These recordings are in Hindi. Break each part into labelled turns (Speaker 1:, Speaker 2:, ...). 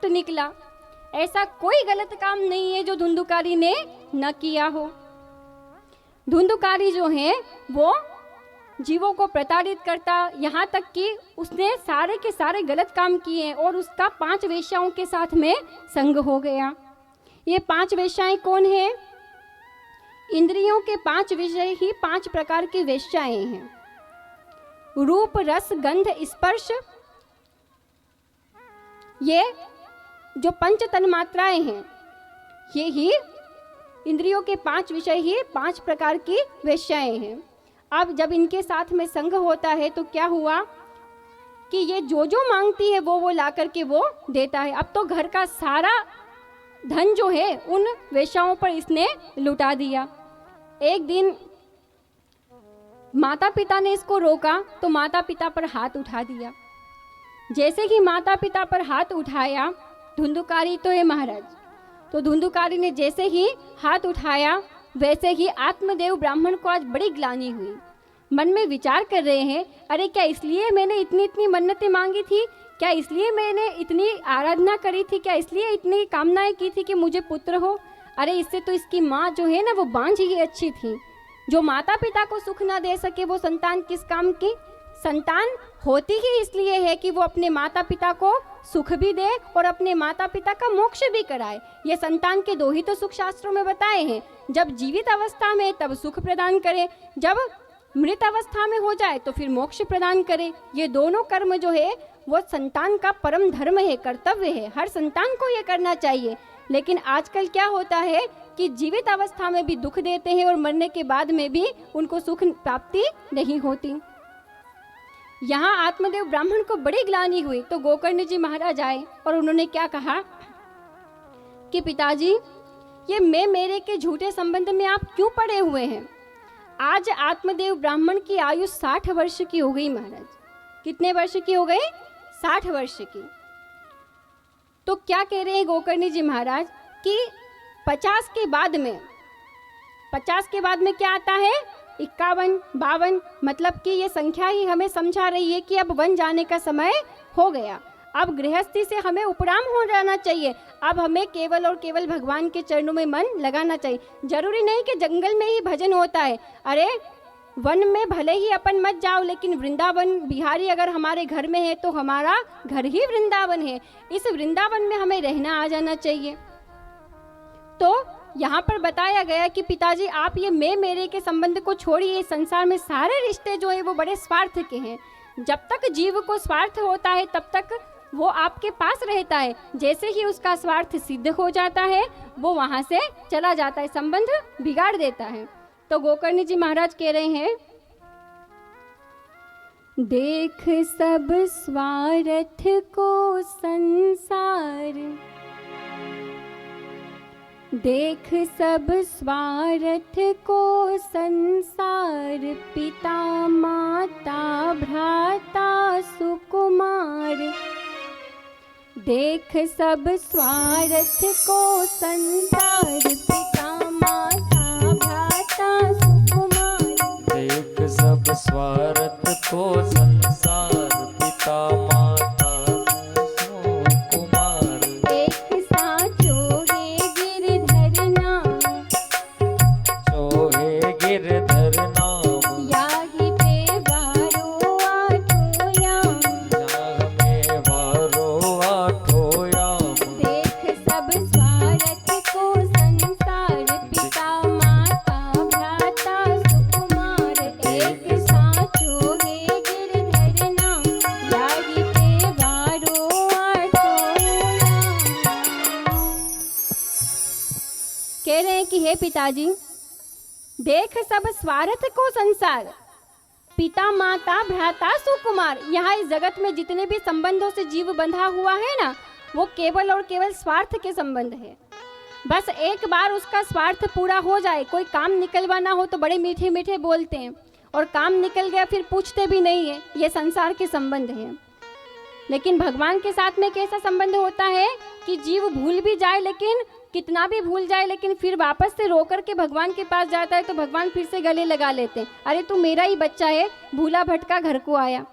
Speaker 1: निकला। ऐसा कोई गलत काम नहीं है जो धुंधुकारी ने न किया हो। धुंधुकारी जो है वो जीवों को प्रताड़ित करता, यहाँ तक कि उसने सारे के सारे गलत काम किए और उसका 5 वेश्याओं के साथ में संग हो गया। ये 5 वेश्याएं कौन है? इंद्रियों के 5 विषय ही 5 प्रकार की वेश्याएं हैं। रूप, रस, गंध, स्पर्श, ये जो पंच तन्मात्राएं हैं, ये ही इंद्रियों के 5 विषय ही 5 प्रकार की वेश्याएं हैं। अब जब इनके साथ में संग होता है तो क्या हुआ कि ये जो जो मांगती है वो ला करके वो देता है। अब तो घर का सारा धन जो है उन वेश्याओं पर इसने लुटा दिया। एक दिन माता पिता ने इसको रोका तो माता पिता पर हाथ उठा दिया। जैसे ही माता पिता पर हाथ उठाया, धुंधुकारी तो है महाराज, तो धुंधुकारी ने जैसे ही हाथ उठाया वैसे ही आत्मदेव ब्राह्मण को आज बड़ी ग्लानि हुई। मन में विचार कर रहे हैं, अरे क्या इसलिए मैंने इतनी इतनी मन्नतें मांगी थी? क्या इसलिए मैंने इतनी आराधना करी थी? क्या इसलिए इतनी कामनाएं की थी कि मुझे पुत्र हो? अरे इससे तो इसकी माँ जो है ना वो बांझ ही अच्छी थी। जो माता पिता को सुख ना दे सके वो संतान किस काम की? संतान होती ही इसलिए है कि वो अपने माता पिता को सुख भी दे और अपने माता पिता का मोक्ष भी कराए। ये संतान के 2 ही तो सुख शास्त्रों में बताए हैं। जब जीवित अवस्था में तब सुख प्रदान करे, जब मृत अवस्था में हो जाए तो फिर मोक्ष प्रदान करे। ये दोनों कर्म जो है वो संतान का परम धर्म है, कर्तव्य है, हर संतान को ये करना चाहिए। लेकिन आजकल क्या होता है कि जीवित अवस्था में भी दुख देते हैं और मरने के बाद में भी उनको सुख प्राप्ति नहीं होती। यहाँ आत्मदेव ब्राह्मण को बड़ी ग्लानि हुई तो गोकर्ण जी महाराज आए और उन्होंने क्या कहा कि पिताजी, ये मैं मेरे के झूठे संबंध में आप क्यों पड़े हुए हैं? आज आत्मदेव ब्राह्मण की आयु 60 वर्ष की हो गई महाराज। कितने वर्ष की हो गई? 60 वर्ष की। तो क्या कह रहे हैं गोकर्ण जी महाराज कि 50 के बाद में क्या आता है? 51, 52, मतलब कि ये संख्या ही हमें समझा रही है कि अब वन जाने का समय हो गया। अब गृहस्थी से हमें उपराम हो जाना चाहिए। अब हमें केवल और केवल भगवान के चरणों में मन लगाना चाहिए। जरूरी नहीं कि जंगल में ही भजन होता है। अरे वन में भले ही अपन मत जाओ, लेकिन वृंदावन बिहारी अगर हमारे घर में है तो हमारा घर ही वृंदावन है। इस वृंदावन में हमें रहना आ जाना चाहिए। तो यहाँ पर बताया गया कि पिताजी आप ये मैं मेरे के संबंध को छोड़िए। संसार में सारे रिश्ते जो है वो बड़े स्वार्थ के हैं। जब तक जीव को स्वार्थ होता है तब तक वो आपके पास रहता है। जैसे ही उसका स्वार्थ सिद्ध हो जाता है वो वहाँ से चला जाता है, संबंध बिगाड़ देता है। तो गोकर्ण जी महाराज कह रहे हैं, देख सब स्वार्थ को संसार, देख सब स्वार्थ को संसार, पिता माता भ्राता सुकुमार। देख सब स्वार्थ को संसार, पिता माता भ्राता सुकुमार।
Speaker 2: देख सब स्वार्थ को संसार, पिता माता सुकुमार।
Speaker 1: एक साचो है गिरधर नाम,
Speaker 2: सोहे गिरधर नाम।
Speaker 1: याहि पे वारो आठो याम,
Speaker 2: जाह में वारो आठो याम।
Speaker 1: देख सब स्वार्थ को संसार, पिता माता भ्राता सुकुमार। एक साचो है गिरधर नाम, याहि पे वारो आठो याम। कह रहे हैं कि हे पिताजी, देख सब स्वार्थ को संसार, पिता माता भ्राता सुकुमार। यहाँ इस जगत में जितने भी संबंधों से जीव बंधा हुआ है ना, वो केवल और केवल स्वार्थ के संबंध है। बस एक बार उसका स्वार्थ पूरा हो जाए, कोई काम निकलवाना हो तो बड़े मीठे मीठे बोलते हैं, और काम निकल गया फिर पूछते भी नहीं है। ये संसार के संबंध है। लेकिन भगवान के साथ में कैसा संबंध होता है कि जीव भूल भी जाए, लेकिन कितना भी भूल जाए, लेकिन फिर वापस से रो कर के भगवान के पास जाता है तो भगवान फिर से गले लगा लेते हैं, अरे तू मेरा ही बच्चा है, भूला भटका घर को आया।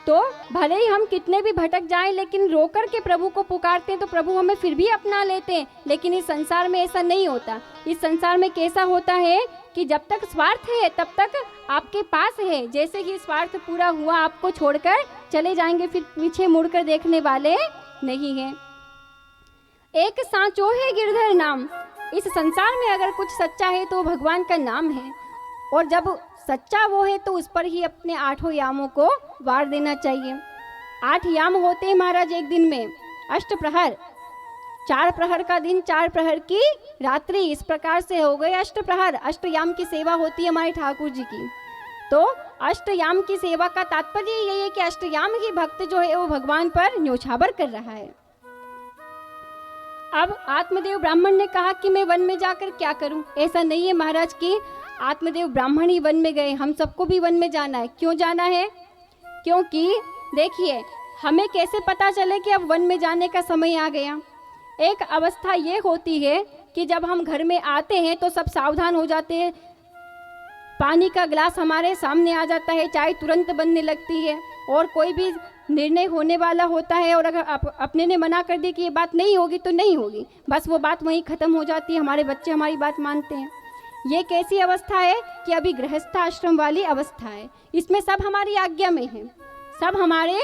Speaker 1: तो भले ही हम कितने भी भटक जाएं, लेकिन रोकर के प्रभु को पुकारते हैं तो प्रभु हमें फिर भी अपना लेते हैं। लेकिन इस संसार में ऐसा नहीं होता। इस संसार में कैसा होता है कि जब तक स्वार्थ है तब तक आपके पास है, जैसे ही स्वार्थ पूरा हुआ आपको छोड़कर चले जाएंगे, फिर पीछे मुड़कर देखने वाले नहीं हैं। एक सांचो है गिरधर नाम। इस संसार में अगर कुछ सच्चा है तो भगवान का नाम है, और जब सच्चा वो है तो उस पर ही अपने 8 यामों को वार देना चाहिए। 8 याम होते हैं महाराज एक दिन में, अष्ट प्रहर, 4 प्रहर का दिन, 4 प्रहर की रात्रि, इस प्रकार से हो गए अष्ट प्रहर। अष्टयाम की सेवा होती है हमारे ठाकुर जी की। तो अष्टयाम की सेवा का तात्पर्य यही है कि अष्टयाम ही भक्त जो है वो भगवान पर न्योछावर कर रहा है। अब आत्मदेव ब्राह्मण ने कहा कि मैं वन में जाकर क्या करूं। ऐसा नहीं है महाराज कि आत्मदेव ब्राह्मण ही वन में गए, हम सबको भी वन में जाना है। क्यों जाना है? क्योंकि देखिए, हमें कैसे पता चले कि अब वन में जाने का समय आ गया। एक अवस्था ये होती है कि जब हम घर में आते हैं तो सब सावधान हो जाते हैं, पानी का गिलास हमारे सामने आ जाता है, चाय तुरंत बनने लगती है, और कोई भी निर्णय होने वाला होता है, और अगर अपने ने मना कर दी कि ये बात नहीं होगी तो नहीं होगी, बस वो बात वहीं ख़त्म हो जाती है। हमारे बच्चे हमारी बात मानते हैं। ये कैसी अवस्था है कि अभी गृहस्थाश्रम वाली अवस्था है। इसमें सब हमारी आज्ञा में है, सब हमारे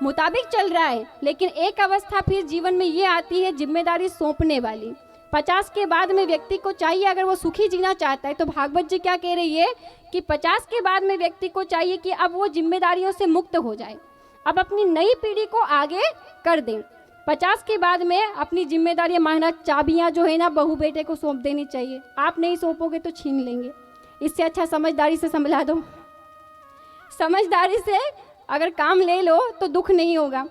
Speaker 1: मुताबिक चल रहा है। लेकिन एक अवस्था फिर जीवन में ये आती है जिम्मेदारी सौंपने वाली। 50 के बाद में व्यक्ति को चाहिए, अगर वो सुखी जीना चाहता है, तो भागवत जी क्या कह रही है कि 50 के बाद में व्यक्ति को चाहिए कि अब वो जिम्मेदारियों से मुक्त हो जाए, अब अपनी नई पीढ़ी को आगे कर दें। 50 के बाद में अपनी जिम्मेदारियां, महाराज चाबियां जो है ना बहू बेटे को सौंप देनी चाहिए। आप नहीं सौंपोगे तो छीन लेंगे। इससे अच्छा समझदारी से संभला दो। समझदारी से अगर काम ले लो तो दुख नहीं होगा।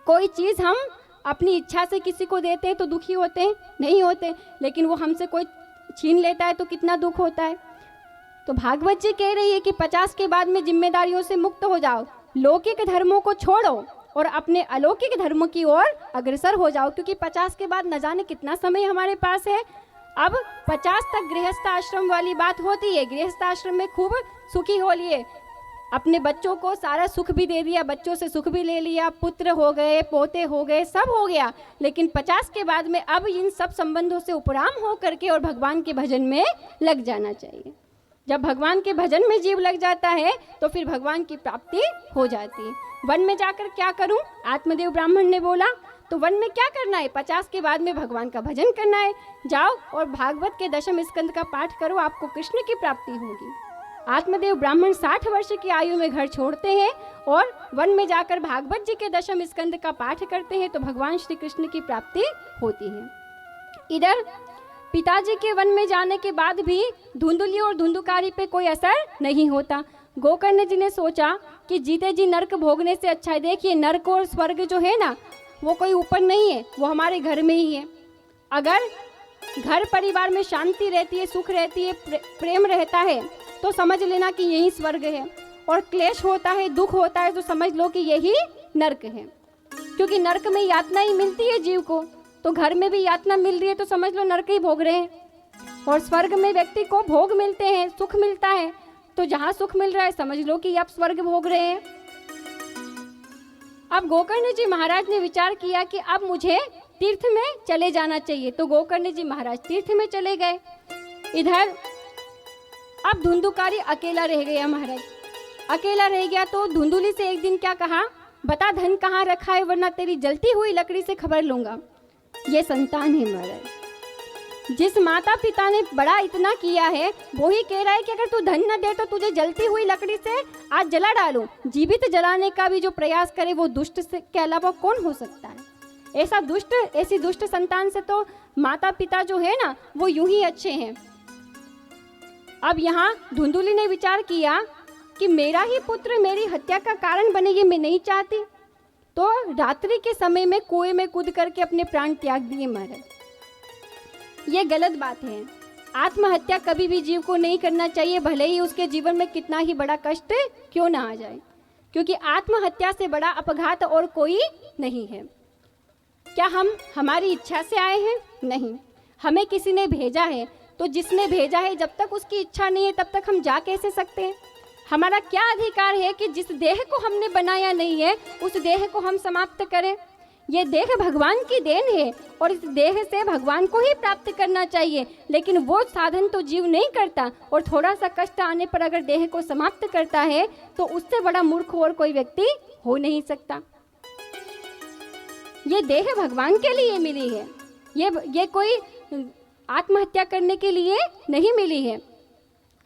Speaker 1: कोई चीज़ हम अपनी इच्छा से किसी को देते हैं तो दुखी होते हैं? नहीं होते। लेकिन वो हमसे कोई छीन लेता है तो कितना दुख होता है। तो भागवत जी कह रही है कि 50 के बाद में जिम्मेदारियों से मुक्त हो जाओ, लौकिक धर्मों को छोड़ो और अपने अलौकिक धर्म की ओर अग्रसर हो जाओ। क्योंकि 50 के बाद न जाने कितना समय हमारे पास है। अब 50 तक गृहस्थ आश्रम वाली बात होती है। गृहस्थ आश्रम में खूब सुखी हो लिए, अपने बच्चों को सारा सुख भी दे दिया, बच्चों से सुख भी ले लिया, पुत्र हो गए, पोते हो गए, सब हो गया। लेकिन 50 के बाद में अब इन सब संबंधों से उपराम हो करके और भगवान के भजन में लग जाना चाहिए। जब भगवान के भजन में जीव लग जाता है तो फिर भगवान की प्राप्ति हो जाती है। वन में जाकर क्या करूं? आत्मदेव ब्राह्मण ने बोला, तो वन में क्या करना है? 50 के बाद में भगवान का भजन करना है। जाओ और भागवत के 10वें स्कंद का पाठ करो, आपको कृष्ण की प्राप्ति होगी। आत्मदेव ब्राह्मण 60 वर्ष की आयु में घर छोड़ते हैं और वन में जाकर भागवत जी के 10वें स्कंद का पाठ करते हैं, तो भगवान श्री कृष्ण की प्राप्ति होती है। इधर पिताजी के वन में जाने के बाद भी धुंधुली और धुंधुकारी पे कोई असर नहीं होता। गोकर्ण जी ने सोचा कि जीते जी नर्क भोगने से अच्छा है। देखिए, नर्क और स्वर्ग जो है ना, वो कोई ऊपर नहीं है, वो हमारे घर में ही है। अगर घर परिवार में शांति रहती है, सुख रहती है, प्रेम रहता है, तो समझ लेना कि यही स्वर्ग है। और क्लेश होता है, दुख होता है, तो समझ लो कि यही नर्क है। क्योंकि नर्क में यातना ही मिलती है जीव को, तो घर में भी यातना मिल रही है तो समझ लो नर्क ही भोग रहे हैं। और स्वर्ग में व्यक्ति को भोग मिलते हैं, सुख मिलता है, तो जहाँ सुख मिल रहा है समझ लो कि आप स्वर्ग भोग रहे हैं। अब गोकर्ण जी महाराज ने विचार किया कि अब मुझे तीर्थ में चले जाना चाहिए, तो गोकर्ण जी महाराज तीर्थ में चले गए। इधर अब धुंधुकारी अकेला रह गया। महाराज अकेला रह गया तो धुंधुली से एक दिन क्या कहा, बता धन कहाँ रखा है, वरना तेरी जलती हुई लकड़ी से खबर लूंगा। ये संतान है महाराज। जिस माता पिता ने बड़ा इतना किया है वो ही कह रहा है कि अगर तू धन न दे तो तुझे जलती हुई लकड़ी से आज जला डालूं। जीवित जलाने का भी जो प्रयास करे वो दुष्ट से के अलावा कौन हो सकता है। ऐसी दुष्ट संतान से तो माता पिता जो है ना वो यूं ही अच्छे हैं। अब यहाँ धुंधुली ने विचार किया कि मेरा ही पुत्र मेरी हत्या का कारण बने, ये मैं नहीं चाहती। तो रात्रि के समय में कुएं में कूद करके अपने प्राण त्याग दिए महाराज। ये गलत बात है। आत्महत्या कभी भी जीव को नहीं करना चाहिए, भले ही उसके जीवन में कितना ही बड़ा कष्ट क्यों ना आ जाए, क्योंकि आत्महत्या से बड़ा अपघात और कोई नहीं है। क्या हम हमारी इच्छा से आए हैं? नहीं, हमें किसी ने भेजा है। तो जिसने भेजा है जब तक उसकी इच्छा नहीं है तब तक हम जा कैसे सकते हैं। हमारा क्या अधिकार है कि जिस देह को हमने बनाया नहीं है उस देह को हम समाप्त करें? ये देह भगवान की देन है और इस देह से भगवान को ही प्राप्त करना चाहिए, लेकिन वो साधन तो जीव नहीं करता और थोड़ा सा कष्ट आने पर अगर देह को समाप्त करता है तो उससे बड़ा मूर्ख और कोई व्यक्ति हो नहीं सकता। ये देह भगवान के लिए मिली है, ये कोई आत्महत्या करने के लिए नहीं मिली है।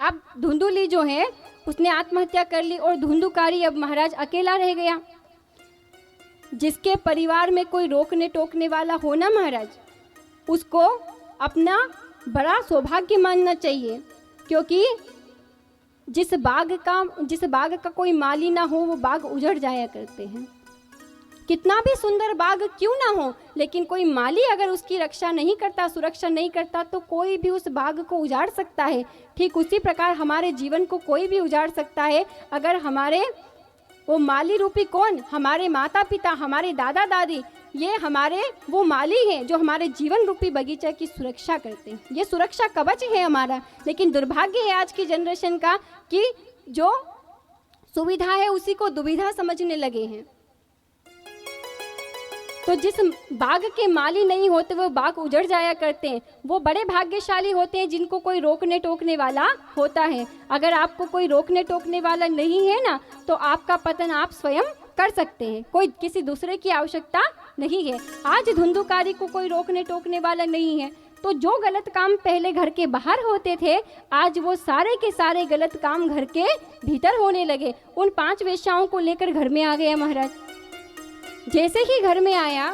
Speaker 1: अब धुंधुली जो है उसने आत्महत्या कर ली और धुंधुकारी अब महाराज अकेला रह गया। जिसके परिवार में कोई रोकने टोकने वाला हो ना महाराज, उसको अपना बड़ा सौभाग्य मानना चाहिए, क्योंकि जिस बाग का कोई माली ना हो वो बाग उजड़ जाया करते हैं। कितना भी सुंदर बाग क्यों ना हो, लेकिन कोई माली अगर उसकी रक्षा नहीं करता, सुरक्षा नहीं करता, तो कोई भी उस बाग को उजाड़ सकता है। ठीक उसी प्रकार हमारे जीवन को कोई भी उजाड़ सकता है अगर हमारे वो माली रूपी कौन, हमारे माता पिता, हमारे दादा दादी, ये हमारे वो माली हैं जो हमारे जीवन रूपी बगीचा की सुरक्षा करते हैं। ये सुरक्षा कवच है हमारा। लेकिन दुर्भाग्य है आज की जनरेशन का कि जो सुविधा है उसी को दुविधा समझने लगे हैं। तो जिस बाग के माली नहीं होते वो बाग उजड़ जाया करते हैं। वो बड़े भाग्यशाली होते हैं जिनको कोई रोकने टोकने वाला होता है। अगर आपको कोई रोकने टोकने वाला नहीं है ना, तो आपका पतन आप स्वयं कर सकते हैं, कोई किसी दूसरे की आवश्यकता नहीं है। आज धुंधुकारी को कोई रोकने टोकने वाला नहीं है, तो जो गलत काम पहले घर के बाहर होते थे, आज वो सारे के सारे गलत काम घर के भीतर होने लगे। उन 5 वेश्याओं को लेकर घर में आ गया महाराज। जैसे ही घर में आया,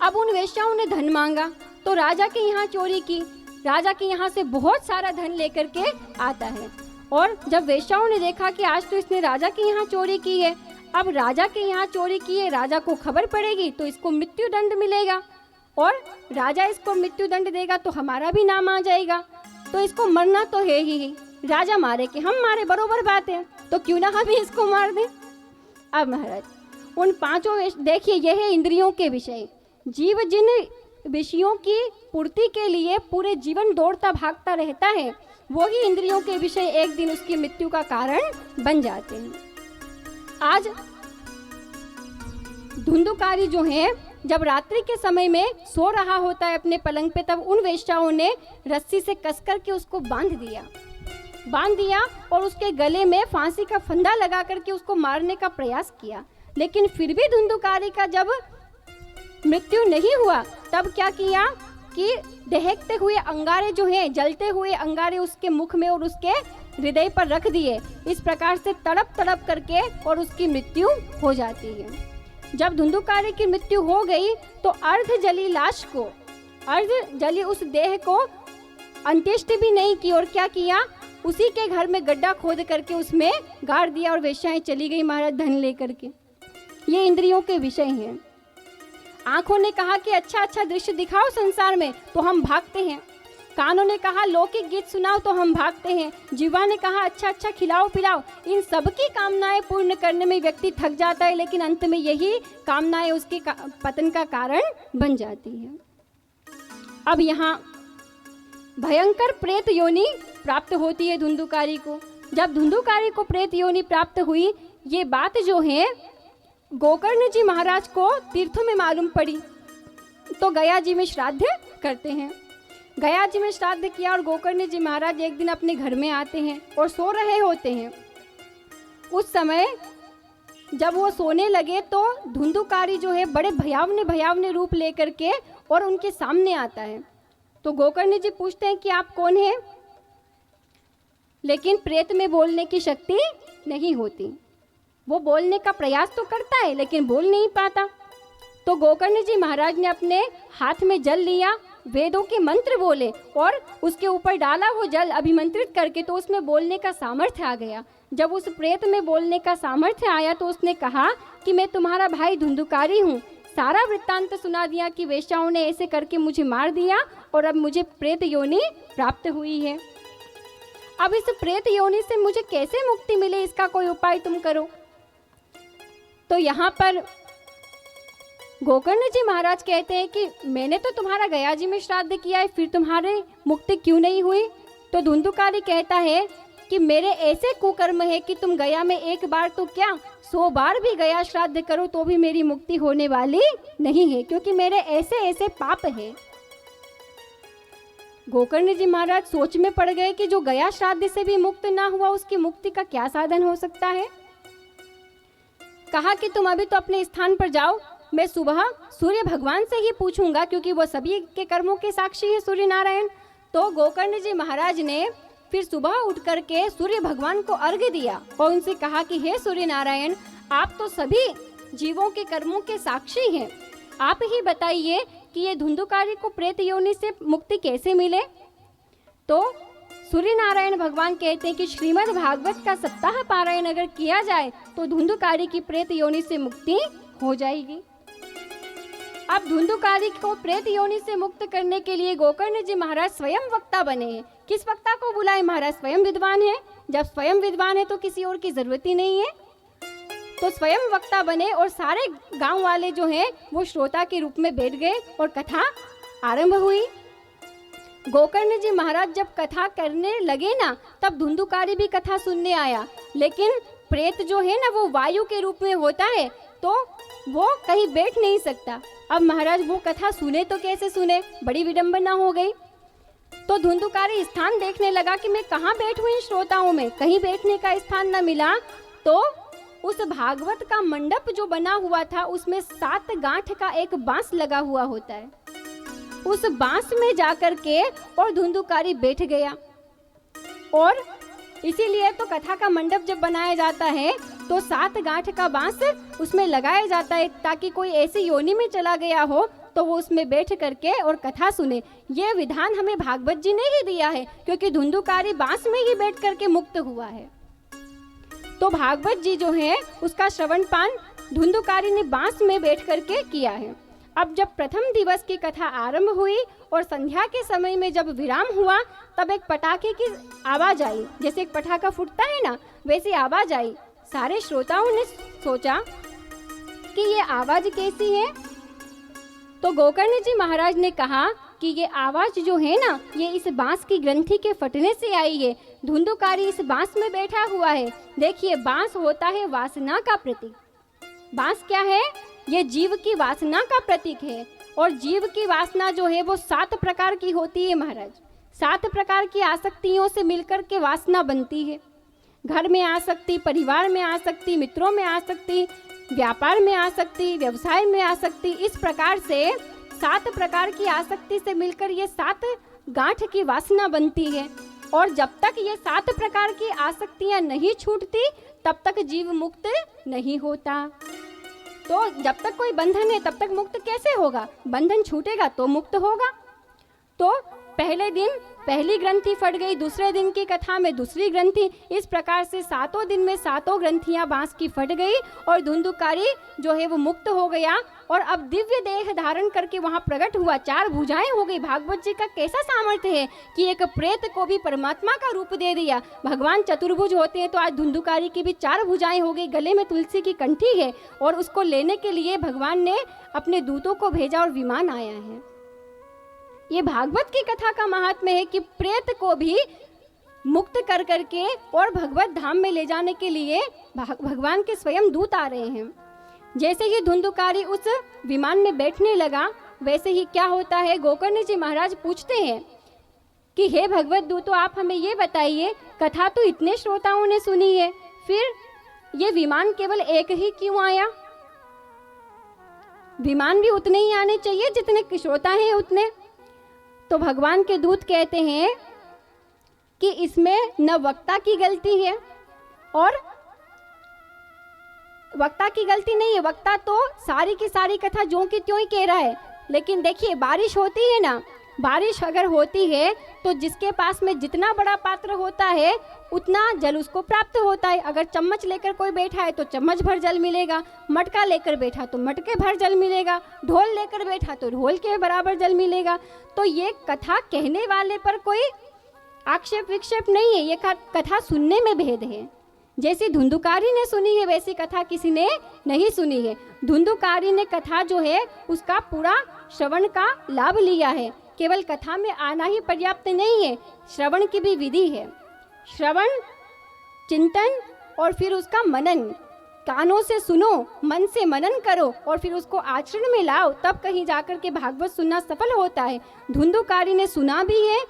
Speaker 1: अब उन वेश्याओं ने धन मांगा तो राजा के यहाँ चोरी की। राजा के यहाँ से बहुत सारा धन लेकर के आता है, और जब वेश्याओं ने देखा कि आज तो इसने राजा के यहाँ चोरी की है, अब राजा के यहाँ चोरी की है, राजा को खबर पड़ेगी तो इसको मृत्यु दंड मिलेगा, और राजा इसको मृत्यु दंड देगा तो हमारा भी नाम आ जाएगा, तो इसको मरना तो है ही। राजा मारे कि हम मारे, बरोबर बात है, तो क्यों ना हम इसको मार दें। अब महाराज उन 5 देखिए, यह है इंद्रियों के विषय। जीव जिन विषयों की पूर्ति के लिए पूरे जीवन दौड़ता भागता रहता है, वो ही इंद्रियों के विषय एक दिन उसकी मृत्यु का कारण बन जाते हैं। आज धुंधुकारी जो है जब रात्रि के समय में सो रहा होता है अपने पलंग पे, तब उन वेश्याओं ने रस्सी से कस करके उसको बांध दिया और उसके गले में फांसी का फंदा लगा करके उसको मारने का प्रयास किया। लेकिन फिर भी धुंधुकारी का जब मृत्यु नहीं हुआ, तब क्या किया कि दहकते हुए अंगारे जो हैं, जलते हुए अंगारे उसके मुख में और उसके हृदय पर रख दिए। इस प्रकार से तड़प तड़प करके और उसकी मृत्यु हो जाती है। जब धुंधुकारी की मृत्यु हो गई तो अर्ध जली उस देह को अंत्येष्टि भी नहीं की, और क्या किया, उसी के घर में गड्ढा खोद करके उसमें गाड़ दिया और वेश्याएं चली गई महाराज धन लेकर के। ये इंद्रियों के विषय हैं। आंखों ने कहा कि अच्छा अच्छा दृश्य दिखाओ संसार में, तो हम भागते हैं। कानों ने कहा लौकिक गीत सुनाओ, तो हम भागते हैं। जीवा ने कहा अच्छा अच्छा खिलाओ पिलाओ। इन सब की कामनाएं पूर्ण करने में व्यक्ति थक जाता है, लेकिन अंत में यही कामनाएं उसके पतन का कारण बन जाती है। अब यहाँ भयंकर प्रेत योनि प्राप्त होती है धुंधुकारी को। जब धुंधुकारी को प्रेत योनि प्राप्त हुई, ये बात जो है गोकर्ण जी महाराज को तीर्थों में मालूम पड़ी, तो गया जी में श्राद्ध करते हैं। गया जी में श्राद्ध किया और गोकर्ण जी महाराज एक दिन अपने घर में आते हैं और सो रहे होते हैं। उस समय जब वो सोने लगे तो धुंधुकारी जो है बड़े भयावने रूप लेकर के और उनके सामने आता है। तो गोकर्ण जी पूछते हैं कि आप कौन हैं, लेकिन प्रेत में बोलने की शक्ति नहीं होती। वो बोलने का प्रयास तो करता है लेकिन बोल नहीं पाता। तो गोकर्ण जी महाराज ने अपने हाथ में जल लिया, वेदों के मंत्र बोले और उसके ऊपर डाला वो जल अभिमंत्रित करके, तो उसमें बोलने का सामर्थ्य आ गया। जब उस प्रेत में बोलने का सामर्थ्य आया तो उसने कहा कि मैं तुम्हारा भाई धुंधुकारी हूँ। सारा वृत्तांत सुना दिया कि वेश्याओं ने ऐसे करके मुझे मार दिया और अब मुझे प्रेत योनि प्राप्त हुई है। अब इस प्रेत योनि से मुझे कैसे मुक्ति मिले, इसका कोई उपाय तुम करो। तो यहाँ पर गोकर्ण जी महाराज कहते हैं कि मैंने तो तुम्हारा गया जी में श्राद्ध किया है, फिर तुम्हारे मुक्ति क्यों नहीं हुई। तो धुंधुकारी कहता है कि मेरे ऐसे कुकर्म है कि तुम गया में एक बार तो क्या 100 बार भी गया श्राद्ध करो तो भी मेरी मुक्ति होने वाली नहीं है, क्योंकि मेरे ऐसे ऐसे पाप है। गोकर्ण जी महाराज सोच में पड़ गए कि जो गया श्राद्ध से भी मुक्त ना हुआ, उसकी मुक्ति का क्या साधन हो सकता है। कहा कि तुम अभी तो अपने स्थान पर जाओ, मैं सुबह सूर्य भगवान से ही पूछूंगा, क्योंकि वो सभी के कर्मों के साक्षी है सूर्य नारायण। तो गोकर्ण जी महाराज ने फिर सुबह उठ करके सूर्य भगवान को अर्घ्य दिया और उनसे कहा कि हे सूर्य नारायण, आप तो सभी जीवों के कर्मों के साक्षी हैं, आप ही बताइए कि ये धुंधुकारी को प्रेत योनि से मुक्ति कैसे मिले। तो सूर्य नारायण भगवान कहते हैं कि श्रीमद् भागवत का सप्ताह पारायण अगर किया जाए तो धुंधुकारी की प्रेत योनि से मुक्ति हो जाएगी। अब धुंधुकारी को प्रेत योनि से मुक्त करने के लिए गोकर्ण जी महाराज स्वयं वक्ता बने हैं। किस वक्ता को बुलाए? महाराज स्वयं विद्वान है। जब स्वयं विद्वान है तो किसी और की जरूरत ही नहीं है, तो स्वयं वक्ता बने और सारे गांव वाले जो हैं वो श्रोता के रूप में बैठ गए और कथा आरंभ हुई। गोकर्ण जी महाराज जब कथा करने लगे ना, तब धुंधुकारी भी कथा सुनने आया, लेकिन प्रेत जो है ना वो वायु के रूप में होता है तो वो कहीं बैठ नहीं सकता। अब महाराज वो कथा सुने तो कैसे सुने, बड़ी विडंबना हो गई। तो धुंधुकारी स्थान देखने लगा कि मैं कहाँ बैठूं इन श्रोताओं में, कहीं बैठने का स्थान न मिला। तो उस भागवत का मंडप जो बना हुआ था उसमें 7 गांठ का एक बांस लगा हुआ होता है, उस बांस में जाकर के और धुंधुकारी बैठ गया। और इसीलिए तो कथा का मंडप जब बनाया जाता है तो 7 गांठ का बांस उसमें लगाया जाता है, ताकि कोई ऐसी योनि में चला गया हो तो वो उसमें बैठ करके और कथा सुने। ये विधान हमें भागवत जी ने ही दिया है, क्योंकि धुंधुकारी बांस में ही बैठ करके मुक्त हुआ है। तो भागवत जी जो है उसका श्रवण पान धुंधुकारी ने बांस में बैठ करके किया है। अब जब प्रथम दिवस की कथा आरंभ हुई और संध्या के समय में जब विराम हुआ, तब एक पटाखे की आवाज आई, जैसे एक पटाखा फूटता है ना वैसी आवाज आई। सारे श्रोताओं ने सोचा कि ये आवाज कैसी है। तो गोकर्ण जी महाराज ने कहा कि ये आवाज जो है ना ये इस बांस की ग्रंथि के फटने से आई है। धुंधुकारी इस बांस में बैठा हुआ है। देखिए, बांस होता है वासना का प्रतीक। बांस क्या है? ये जीव की वासना का प्रतीक है। और जीव की वासना जो है वो 7 प्रकार की होती है महाराज। 7 प्रकार की आसक्तियों से मिलकर के वासना बनती है। घर में आसक्ति, परिवार में आसक्ति, मित्रों में आसक्ति, व्यापार में आसक्ति, व्यवसाय में आसक्ति, इस प्रकार से 7 प्रकार की आसक्ति से मिलकर ये 7 गांठ की वासना बनती है। और जब तक ये 7 प्रकार की आसक्तियां नहीं छूटती तब तक जीव मुक्त नहीं होता। तो जब तक कोई बंधन है तब तक मुक्त कैसे होगा? बंधन छूटेगा तो मुक्त होगा। तो पहले दिन पहली ग्रंथि फट गई, दूसरे दिन की कथा में दूसरी ग्रंथि, इस प्रकार से 7 दिन में 7 ग्रंथियां बांस की फट गई और धुंधुकारी जो है वो मुक्त हो गया। और अब दिव्य देह धारण करके वहां प्रकट हुआ, 4 भुजाएं हो गई। भागवत जी का कैसा सामर्थ्य है कि एक प्रेत को भी परमात्मा का रूप दे दिया। भगवान चतुर्भुज होते हैं तो आज धुंधुकारी की भी 4 भुजाएं हो गई। गले में तुलसी की कंठी है और उसको लेने के लिए भगवान ने अपने दूतों को भेजा और विमान आया है। ये भागवत की कथा का महात्म्य है कि प्रेत को भी मुक्त कर करके और भगवत धाम में ले जाने के लिए भगवान के स्वयं दूत आ रहे हैं। जैसे ही धुंधुकारी उस विमान में बैठने लगा, वैसे ही क्या होता है, गोकर्ण जी महाराज पूछते हैं कि हे भगवत दूतो, आप हमें ये बताइए, कथा तो इतने श्रोताओं ने सुनी है, फिर ये विमान केवल एक ही क्यों आया? विमान भी उतने ही आने चाहिए जितने श्रोता हैं उतने। तो भगवान के दूत कहते हैं कि इसमें न वक्ता की गलती है और वक्ता की गलती नहीं है, वक्ता तो सारी की सारी कथा ज्यों की त्यों ही कह रहा है। लेकिन देखिए, बारिश होती है ना, बारिश अगर होती है तो जिसके पास में जितना बड़ा पात्र होता है उतना जल उसको प्राप्त होता है। अगर चम्मच लेकर कोई बैठा है तो चम्मच भर जल मिलेगा, मटका लेकर बैठा तो मटके भर जल मिलेगा, ढोल लेकर बैठा तो ढोल के बराबर जल मिलेगा। तो ये कथा कहने वाले पर कोई आक्षेप विक्षेप नहीं है, ये कथा सुनने में भेद है। जैसी धुंधुकारी ने सुनी है वैसी कथा किसी ने नहीं सुनी है। धुंधुकारी ने कथा जो है उसका पूरा श्रवण का लाभ लिया है। केवल कथा में आना ही पर्याप्त नहीं है, श्रवण की भी विधि है। श्रवण चिंतन और फिर उसका मनन, कानों से सुनो, मन से मनन करो और फिर उसको आचरण में लाओ, तब कहीं जाकर के भागवत सुनना सफल होता है। धुंधुकारी ने सुना भी है,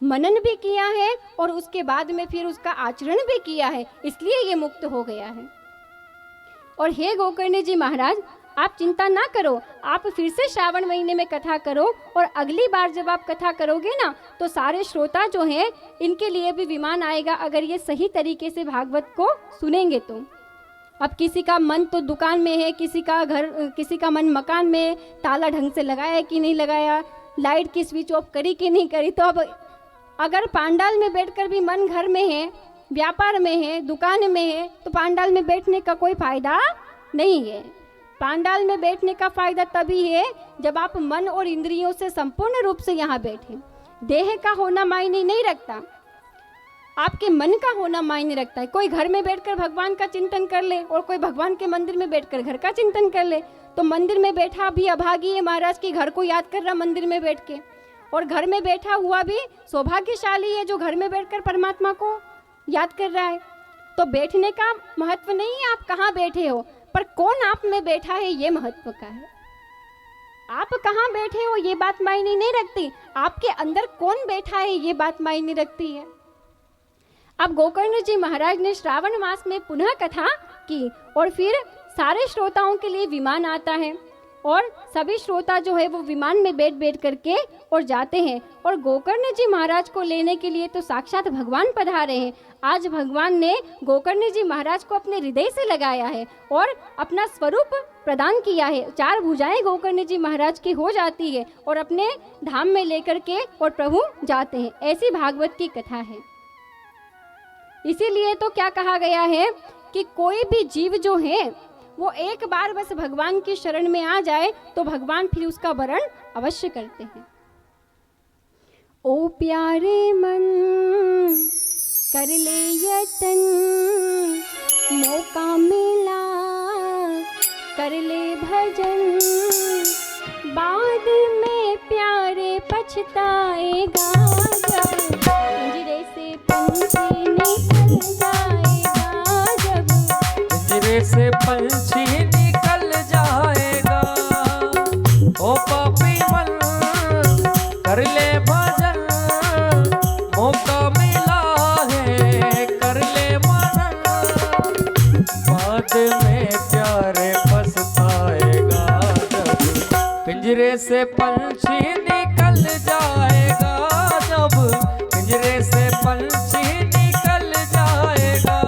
Speaker 1: मनन भी किया है और उसके बाद में फिर उसका आचरण भी किया है, इसलिए ये मुक्त हो गया है। और हे गोकर्ण जी महाराज, आप चिंता ना करो, आप फिर से श्रावण महीने में कथा करो और अगली बार जब आप कथा करोगे ना तो सारे श्रोता जो हैं इनके लिए भी विमान आएगा, अगर ये सही तरीके से भागवत को सुनेंगे तो। अब किसी का मन तो दुकान में है, किसी का मन मकान में, ताला ढंग से लगाया कि नहीं लगाया, लाइट की स्विच ऑफ करी कि नहीं करी, तो अब अगर पांडाल में बैठकर भी मन घर में है, व्यापार में है, दुकान में है, तो पांडाल में बैठने का कोई फायदा नहीं है। पांडाल में बैठने का फायदा तभी है जब आप मन और इंद्रियों से संपूर्ण रूप से यहाँ बैठे। देह का होना मायने नहीं रखता, आपके मन का होना मायने रखता है। कोई घर में बैठकर भगवान का चिंतन कर ले और कोई भगवान के मंदिर में बैठकर घर का चिंतन कर ले, तो मंदिर में बैठा भी अभागी है महाराज की घर को याद कर रहा मंदिर में बैठ के, और घर में बैठा हुआ भी सौभाग्यशाली है जो घर में बैठकर परमात्मा को याद कर रहा है। तो बैठने का महत्व नहीं है आप कहाँ बैठे हो, पर कौन आप में बैठा है ये महत्व का है। आप कहाँ बैठे हो ये बात मायने नहीं रखती, आपके अंदर कौन बैठा है ये बात मायने रखती है। अब गोकर्ण जी महाराज ने श्रावण मास में पुनः कथा की और फिर सारे श्रोताओं के लिए विमान आता है और सभी श्रोता जो है वो विमान में बैठ बैठ करके और जाते हैं। और गोकर्ण जी महाराज को लेने के लिए तो साक्षात भगवान पधारे हैं। आज भगवान ने गोकर्ण जी महाराज को अपने हृदय से लगाया है और अपना स्वरूप प्रदान किया है। 4 भुजाएं गोकर्ण जी महाराज की हो जाती है और अपने धाम में लेकर के और प्रभु जाते हैं। ऐसी भागवत की कथा है। इसीलिए तो क्या कहा गया है कि कोई भी जीव जो है वो एक बार बस भगवान की शरण में आ जाए तो भगवान फिर उसका वरण अवश्य करते हैं। ओ प्यारे मन कर ले यतन, मौका मिला कर ले भजन, बाद में प्यारे पछताएगा जब पिंजरे से पंछी निकल जाएगा, जब
Speaker 2: पिंजरे से पंछी निकल जाएगा। ओ पापी मन कर ले भजन, मौका मिला है कर ले मनन, बाद में प्यारे पछताएगा जब पिंजरे से पंछी निकल जाएगा, जब पिंजरे से पंछी निकल जाएगा।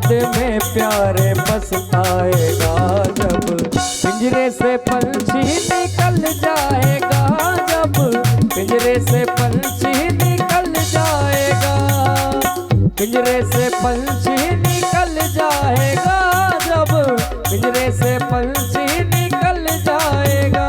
Speaker 2: में प्यारे पछताएगा जब पिंजरे से पंछी निकल जाएगा, जब पिंजरे से पंछी निकल जाएगा, पिंजरे से पंछी निकल जाएगा, जब पिंजरे से पंछी निकल जाएगा।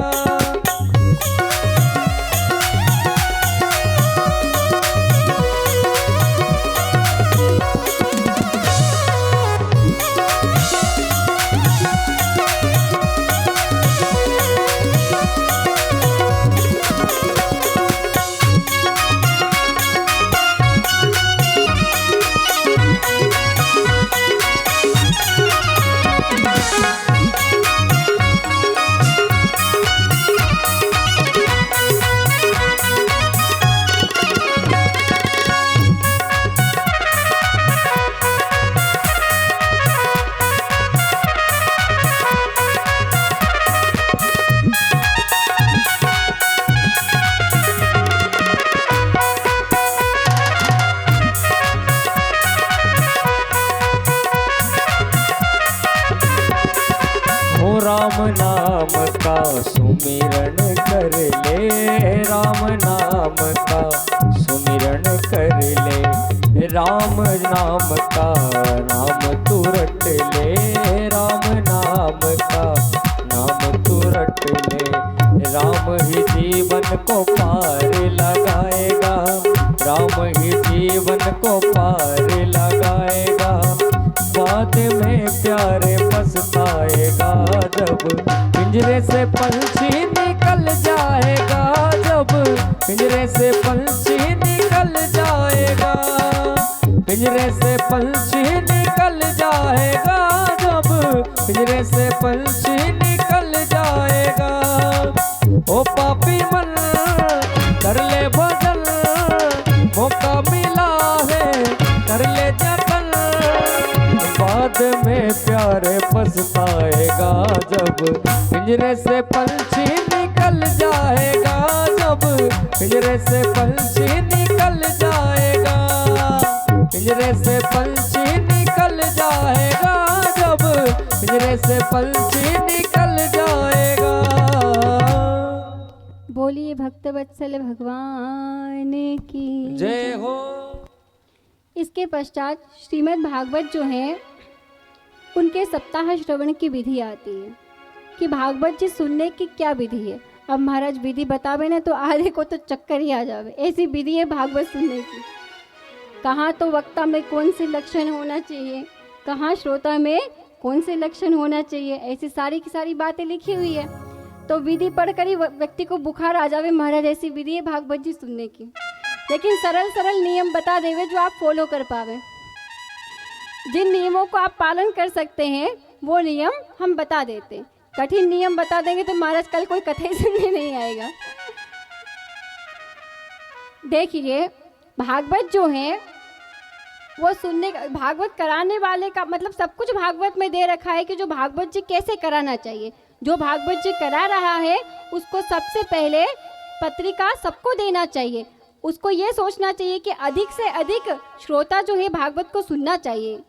Speaker 2: राम नाम का सुमिरन कर ले, राम नाम का सुमिरन कर ले, राम नाम का नाम तू रट ले, राम नाम का नाम तू रट ले। राम ही जीवन को पार लगाएगा, राम ही जीवन को पार लगाएगा। बाद में प्यारे पछताएगा जब पिंजरे से पंछी निकल जाएगा, जब पिंजरे से पंछी निकल जाएगा, पिंजरे से पंछी निकल जाएगा, जब पिंजरे से पंछी निकल जाएगा। ओ पापी मन कर ले भजन, मौका मिला है कर ले जतन। बाद में प्यारे पछताएगा जब पिंजरे से पंछी निकल जाएगा, जब पिंजरे से पंछी निकल जाएगा, पिंजरे से पंछी निकल जाएगा, जब पिंजरे से पंछी निकल जाएगा।
Speaker 1: बोलिए भक्तवत्सल भगवान की
Speaker 2: जय हो।
Speaker 1: इसके पश्चात श्रीमद् भागवत जो है उनके सप्ताह श्रवण की विधि आती है कि भागवत जी सुनने की क्या विधि है। अब महाराज विधि बतावे ना तो आधे को तो चक्कर ही आ जावे, ऐसी विधि है भागवत सुनने की। कहाँ तो वक्ता में कौन से लक्षण होना चाहिए, कहाँ श्रोता में कौन से लक्षण होना चाहिए, ऐसी सारी की सारी बातें लिखी हुई है। तो विधि पढ़कर ही व्यक्ति को बुखार आ जावे महाराज, ऐसी विधि है भागवत जी सुनने की। लेकिन सरल सरल नियम बता देवे जो आप फॉलो कर पावे। जिन नियमों को आप पालन कर सकते हैं वो नियम हम बता देते हैं। कठिन नियम बता देंगे तो महाराज कल कोई कथा ही सुनने नहीं आएगा। देखिए भागवत जो है वो सुनने भागवत कराने वाले का मतलब सब कुछ भागवत में दे रखा है कि जो भागवत जी कैसे कराना चाहिए। जो भागवत जी करा रहा है उसको सबसे पहले पत्रिका सबको देना चाहिए। उसको ये सोचना चाहिए कि अधिक से अधिक श्रोता जो है भागवत को सुनना चाहिए,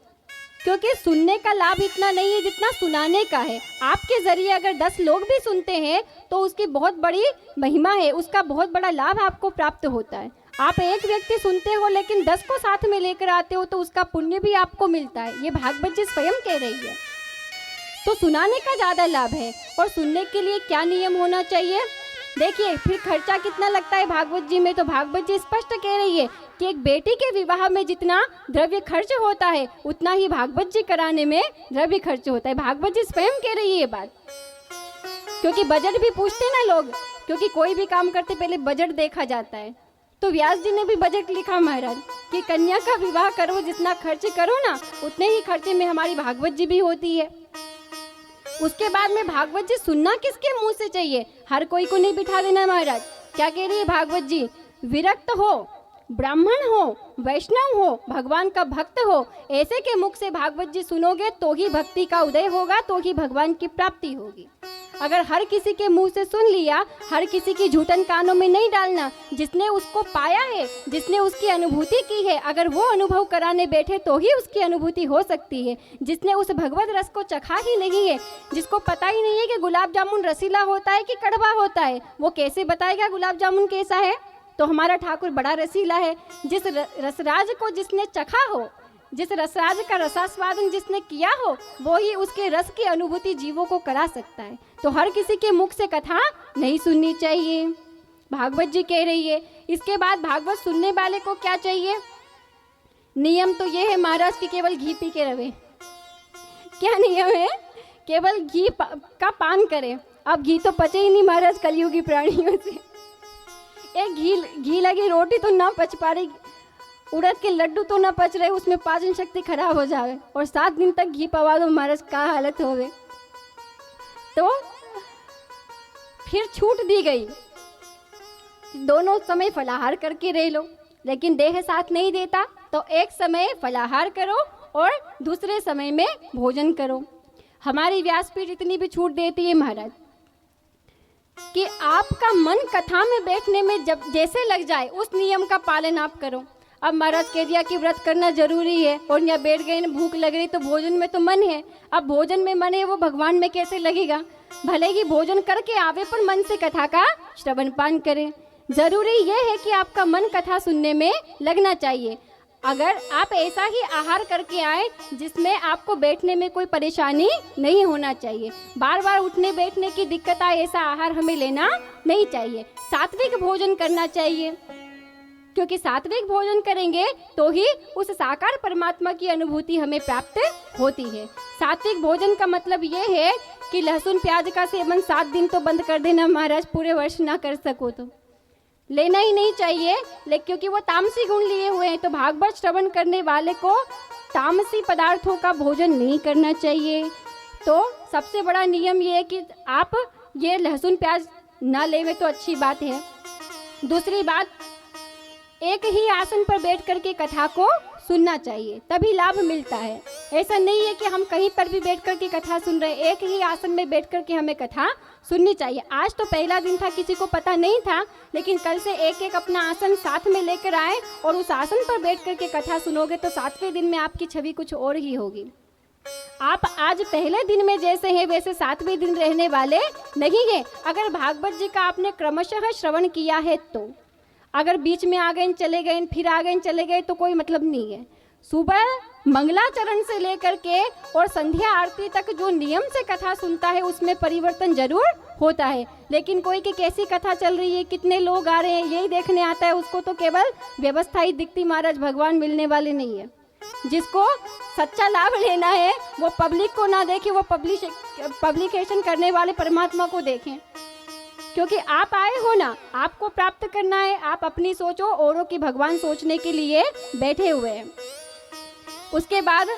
Speaker 1: क्योंकि सुनने का लाभ इतना नहीं है जितना सुनाने का है। आपके ज़रिए अगर 10 लोग भी सुनते हैं तो उसकी बहुत बड़ी महिमा है, उसका बहुत बड़ा लाभ आपको प्राप्त होता है। आप एक व्यक्ति सुनते हो लेकिन 10 को साथ में लेकर आते हो तो उसका पुण्य भी आपको मिलता है। ये भागवत जी स्वयं कह रही है। तो सुनाने का ज़्यादा लाभ है। और सुनने के लिए क्या नियम होना चाहिए, देखिए फिर खर्चा कितना लगता है भागवत जी में। तो भागवत जी स्पष्ट कह रही है कि एक बेटी के विवाह में जितना द्रव्य खर्च होता है उतना ही भागवत जी कराने में द्रव्य खर्च होता है। भागवत जी स्वयं कह रही है ये बात, क्योंकि बजट भी पूछते ना लोग, क्योंकि कोई भी काम करते पहले बजट देखा जाता है। तो व्यास जी ने भी बजट लिखा महाराज कि कन्या का विवाह करो, जितना खर्च करो ना उतने ही खर्चे में हमारी भागवत जी भी होती है। उसके बाद में भागवत जी सुनना किसके मुंह से चाहिए, हर कोई को नहीं बिठा देना महाराज। क्या कह रही है भागवत जी, विरक्त हो, ब्राह्मण हो, वैष्णव हो, भगवान का भक्त हो, ऐसे के मुख से भागवत जी सुनोगे तो ही भक्ति का उदय होगा, तो ही भगवान की प्राप्ति होगी। अगर हर किसी के मुंह से सुन लिया, हर किसी की झूठन कानों में नहीं डालना। जिसने उसको पाया है, जिसने उसकी अनुभूति की है, अगर वो अनुभव कराने बैठे तो ही उसकी अनुभूति हो सकती है। जिसने उस भगवत रस को चखा ही नहीं है, जिसको पता ही नहीं है कि गुलाब जामुन रसीला होता है कि कड़वा होता है, वो कैसे बताएगा गुलाब जामुन कैसा है। तो हमारा ठाकुर बड़ा रसीला है। जिस रसराज को जिसने चखा हो, जिस रसराज का रसास्वादन जिसने किया हो, वो ही उसके रस की अनुभूति जीवों को करा सकता है। तो हर किसी के मुख से कथा नहीं सुननी चाहिए, भागवत जी कह रही है। इसके बाद भागवत सुनने वाले को क्या चाहिए, नियम तो ये है महाराज कि केवल घी पी के रहे। क्या नियम है, केवल घी का पान करे। अब घी तो पचे ही नहीं महाराज कलयुगी प्राणियों से। एक घी लगी रोटी तो ना पच पा रही, उड़द के लड्डू तो ना पच रहे, उसमें पाचन शक्ति खराब हो जावे। और 7 दिन तक घी पवा दो महाराज, क्या हालत होवे। तो फिर छूट दी गई, दोनों समय फलाहार करके रह लो। लेकिन देह साथ नहीं देता तो एक समय फलाहार करो और दूसरे समय में भोजन करो। हमारी व्यासपीठ इतनी भी छूट देती है महाराज कि आपका मन कथा में बैठने में जब जैसे लग जाए उस नियम का पालन आप करो। अब महाराज कह दिया कि व्रत करना जरूरी है और यहाँ बैठ गए, भूख लग रही, तो भोजन में तो मन है। अब भोजन में मन है, वो भगवान में कैसे लगेगा? भले ही भोजन करके आवे पर मन से कथा का श्रवण पान करें। जरूरी यह है कि आपका मन कथा सुनने में लगना चाहिए। अगर आप ऐसा ही आहार करके आए जिसमें आपको बैठने में कोई परेशानी नहीं होना चाहिए, बार बार उठने बैठने की दिक्कत आए, ऐसा आहार हमें लेना नहीं चाहिए। सात्विक भोजन करना चाहिए, क्योंकि सात्विक भोजन करेंगे तो ही उस साकार परमात्मा की अनुभूति हमें प्राप्त होती है। सात्विक भोजन का मतलब ये है कि लहसुन प्याज का सेवन 7 दिन तो बंद कर देना महाराज, पूरे वर्ष ना कर सको तो लेना ही नहीं चाहिए। लेकिन क्योंकि वो तामसी गुण लिए हुए हैं, तो भागवत श्रवण करने वाले को तामसी पदार्थों का भोजन नहीं करना चाहिए। तो सबसे बड़ा नियम ये है कि आप ये लहसुन प्याज ना लेवे तो अच्छी बात है। दूसरी बात, एक ही आसन पर बैठ करके कथा को सुनना चाहिए, तभी लाभ मिलता है। ऐसा नहीं है कि हम कहीं पर भी बैठ करके कथा सुन रहे हैं, एक ही आसन में बैठ करके हमें कथा सुननी चाहिए। आज तो पहला दिन था, किसी को पता नहीं था, लेकिन कल से एक एक अपना आसन साथ में लेकर आए और उस आसन पर बैठ करके कथा सुनोगे तो 7वें दिन में आपकी छवि कुछ और ही होगी। आप आज पहले दिन में जैसे हैं वैसे 7वें दिन रहने वाले नहीं हैं। अगर भागवत जी का आपने क्रमशः श्रवण किया है तो, अगर बीच में आ गए चले गए, फिर आ गए चले गए, तो कोई मतलब नहीं है। सुबह मंगलाचरण से लेकर के और संध्या आरती तक जो नियम से कथा सुनता है उसमें परिवर्तन जरूर होता है। लेकिन कोई की कैसी कथा चल रही है, कितने लोग आ रहे हैं, यही देखने आता है, उसको तो केवल व्यवस्था ही दिखती महाराज, भगवान मिलने वाले नहीं है। जिसको सच्चा लाभ लेना है वो पब्लिक को ना देखे, वो पब्लिकेशन करने वाले परमात्मा को देखें। क्योंकि आप आए हो ना, आपको प्राप्त करना है। आप अपनी सोचो, औरों की भगवान सोचने के लिए बैठे हुए हैं। उसके बाद